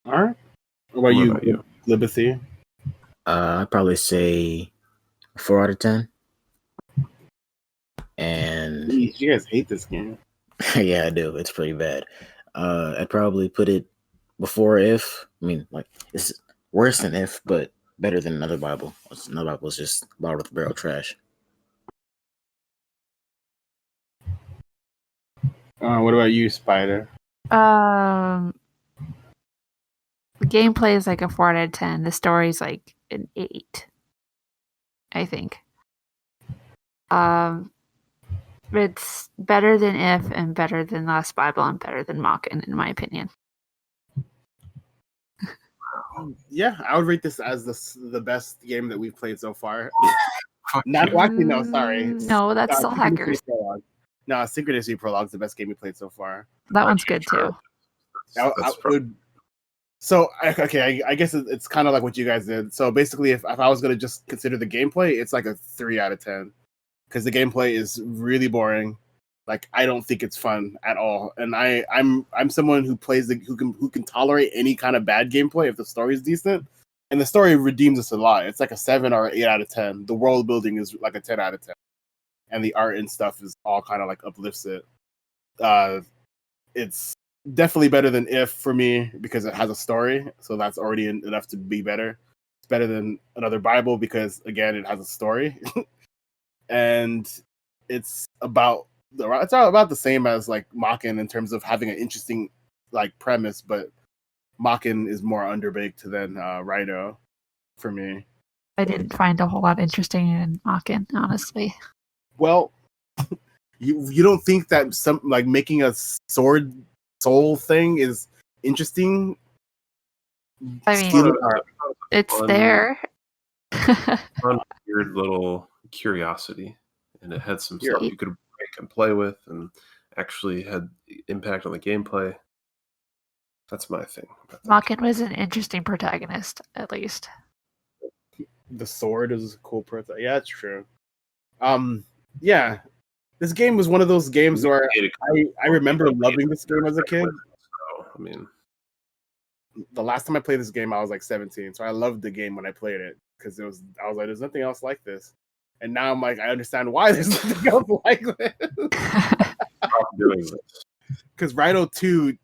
All right. What about you, Liberty? I'd probably say 4 out of 10. And Jeez, you guys hate this game. Yeah, I do. It's pretty bad. I'd probably put it before If. I mean, like, it's worse than If, but better than Another Bible. Another Bible is just bottom of the barrel trash. What about you, Spider? The gameplay is like a 4 out of 10. The story is like an 8, I think. It's better than If and better than Last Bible and better than Mockin, in my opinion. Yeah, I would rate this as the best game that we've played so far. Not actually, no, sorry. No, that's Soul Hackers. Prologue. No, Synchronicity Prologue is the best game we played so far. That one's good too. So okay, I guess it's kind of like what you guys did. So basically, if I was gonna just consider the gameplay, it's like a 3 out of 10 because the gameplay is really boring. Like I don't think it's fun at all, and I'm someone who plays who can tolerate any kind of bad gameplay if the story is decent, and the story redeems us a lot. It's like a 7 or 8 out of 10. The world building is like a 10 out of 10, and the art and stuff is all kind of like uplifts it. It's definitely better than If for me because it has a story, so that's already enough to be better. It's better than Another Bible because again it has a story, and it's about the same as like Mockin in terms of having an interesting like premise, but Mockin is more underbaked than Raidou for me. I didn't find a whole lot interesting in Mockin, honestly. Well, you don't think that some like making a sword soul thing is interesting? I mean, it's there. Fun, weird little curiosity, and it had some stuff you could break and play with, and actually had impact on the gameplay. That's my thing. Mockin was an interesting protagonist, at least. The sword is a cool protagonist. Yeah, that's true. Yeah. This game was one of those games where I remember loving this game as a kid. So, I mean, the last time I played this game, I was like 17, so I loved the game when I played it because I was like, "There's nothing else like this," and now I'm like, I understand why there's nothing else like this. Because Raidou 2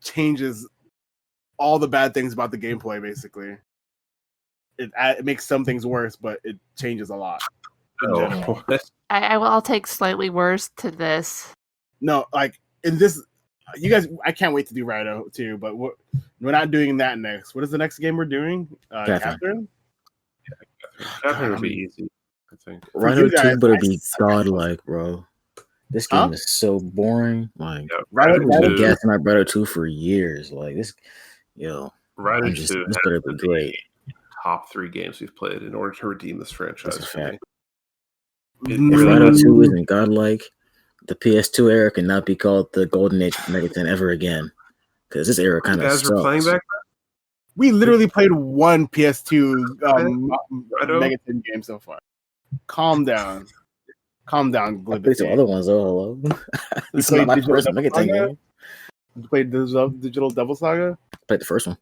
changes all the bad things about the gameplay. Basically, it makes some things worse, but it changes a lot. I'll take slightly worse to this. No, like in this, you guys, I can't wait to do Raidou too, but we're not doing that next. What is the next game we're doing? Catherine? Yeah, Catherine would be easy, I think. Raidou 2 better be godlike, bro. This game is so boring. Like, I've been guessing at Raidou 2 for years. Like, this, Raidou 2 this better be great. Top 3 games we've played in order to redeem this franchise. That's a fact. If Raidou 2 isn't godlike, the PS2 era cannot be called the golden age of Megaton ever again. Because this era kind of sucks. You guys were playing back then? We literally played one PS2 Megaton game so far. Calm down. Calm down. I played some other ones, though. Hello. This is not my first Megaton game. You played Digital Devil Saga? I played the first one.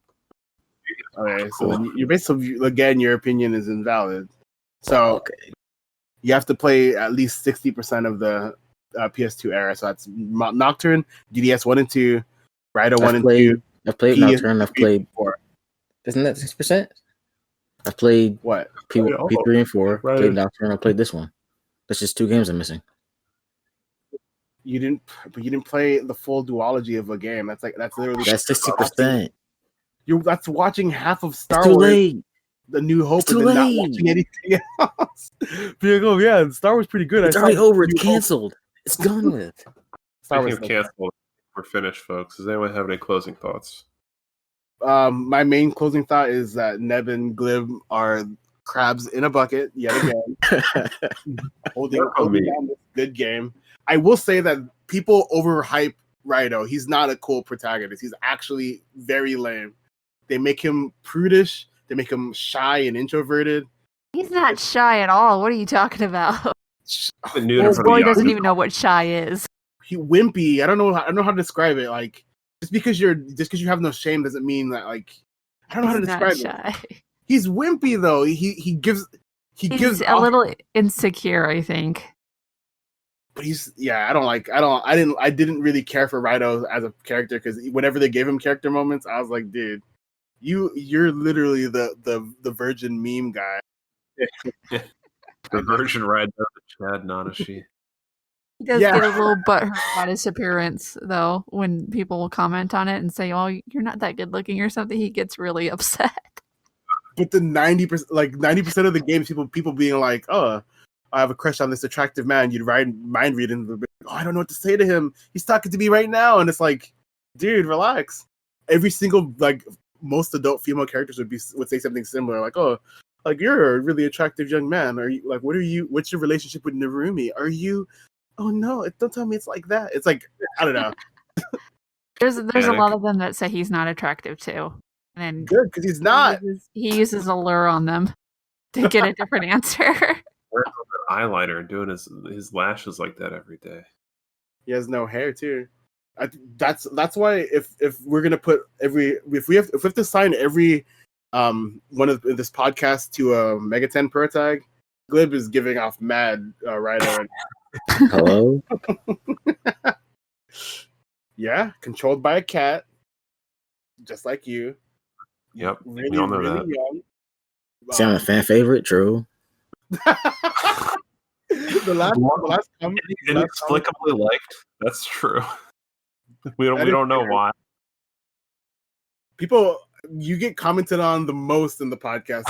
Okay, so then you're basically, again, your opinion is invalid. So you have to play at least 60% of the PS2 era. So that's Nocturne, DDS 1 and 2, Raidou 1 and 2. I've played Nocturne. I've played 4. Isn't that 6%? I've played what? P3 and 4. Right. Played Nocturne. I played this one. That's just 2 games I'm missing. You didn't play the full duology of a game. That's literally 60%. That's watching half of Star Wars. Late. The New Hope, and then not watching anything else. Yeah, Star Wars pretty good. It's already over. It's canceled. It's done with. Star Wars canceled. We're finished, folks. Does anyone have any closing thoughts? My main closing thought is that Neb and Glib are crabs in a bucket yet again, holding down this good game. I will say that people overhype Raidou. He's not a cool protagonist. He's actually very lame. They make him prudish. They make him shy and introverted. He's not shy at all. What are you talking about? This boy doesn't even know what shy is. He wimpy. I don't know how to describe it. Like just because you have no shame doesn't mean that like I don't know how to describe it. He's wimpy though. He gives a little insecure, I think. But I didn't really care for Raidou as a character because whenever they gave him character moments, I was like, dude, you're literally the virgin meme guy. The virgin Raidou, the Chad Nanashi. He does get a little butthurt about his appearance, though, when people comment on it and say, "Oh, you're not that good looking" or something. He gets really upset. But the 90% of the games, people being like, "Oh, I have a crush on this attractive man." You'd mind reading, "Oh, I don't know what to say to him. He's talking to me right now," and it's like, dude, relax. Every single most adult female characters would say something similar, like, "Oh, like you're a really attractive young man. Are you like what's your relationship with Narumi? Are you? Oh no, don't tell me it's like that." It's like, I don't know. There's a lot of them that say he's not attractive too, and good because he's not. He uses allure on them to get a different answer. Wearing an eyeliner and doing his lashes like that every day. He has no hair too. That's why if we're gonna put if we have to sign every one of this podcast to a Mega 10 Pro tag, Glib is giving off mad Raidou. Hello? Yeah, controlled by a cat, just like you. Yep, really, we all know really that. young. Sound a fan favorite, true. the last inexplicably liked. That's true. We don't know why. People, you get commented on the most in the podcast,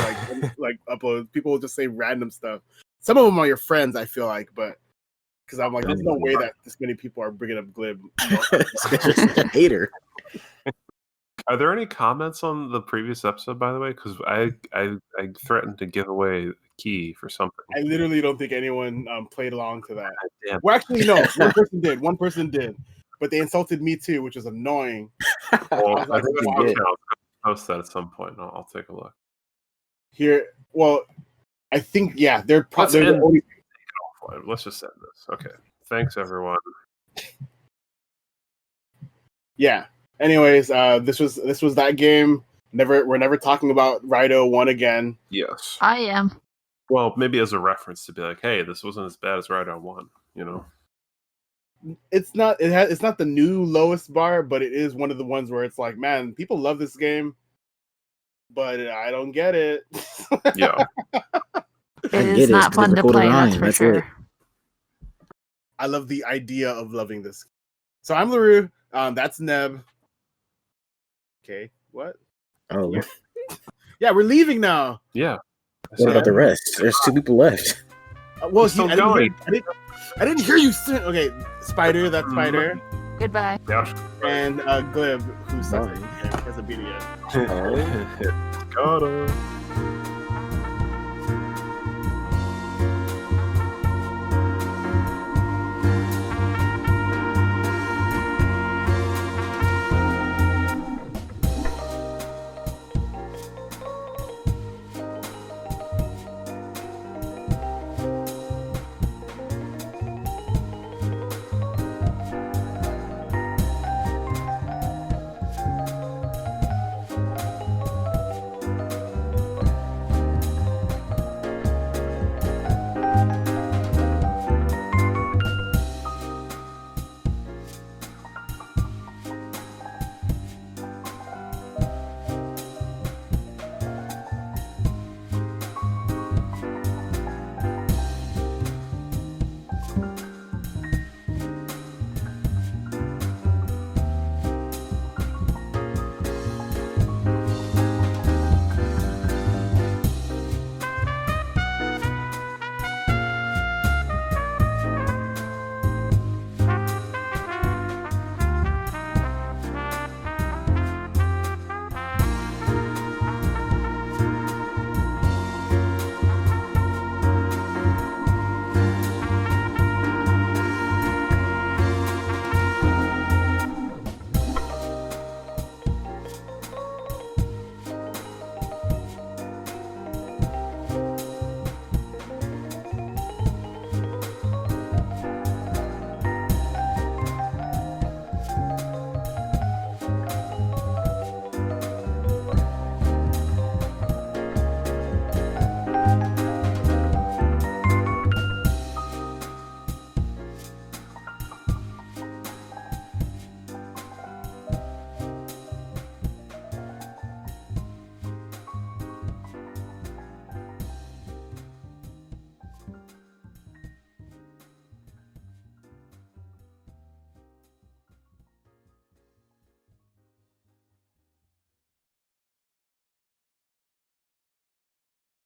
like uploads. People will just say random stuff. Some of them are your friends, I feel like, but because I'm like, there's no way that this many people are bringing up Glib. You're such a hater. Are there any comments on the previous episode, by the way? Because I threatened to give away a key for something. I literally don't think anyone played along to that. Damn. Well, actually, no. One person did. But they insulted me too, which is annoying. Well, I think you did. I'll post that at some point. I'll take a look. Here, well, I think, yeah, they're probably... Let's just end this. Okay. Thanks, everyone. Yeah. Anyways, this was that game. We're never talking about Raidou 1 again. Yes. I am. Well, maybe as a reference to be like, hey, this wasn't as bad as Raidou 1, you know? It's not the new lowest bar, but it is one of the ones where it's like, man, people love this game, but I don't get it. Yeah. It is not fun to play, that's for sure. I love the idea of loving this. So I'm Larrue. That's Neb. Okay, what? Oh. Yeah, we're leaving now. Yeah. What about the rest? There's 2 people left. Well, still going. I didn't hear you. Okay, Spider. That's Spider. Goodbye. And Glib, who sucks. He hasn't beat it yet. Got him.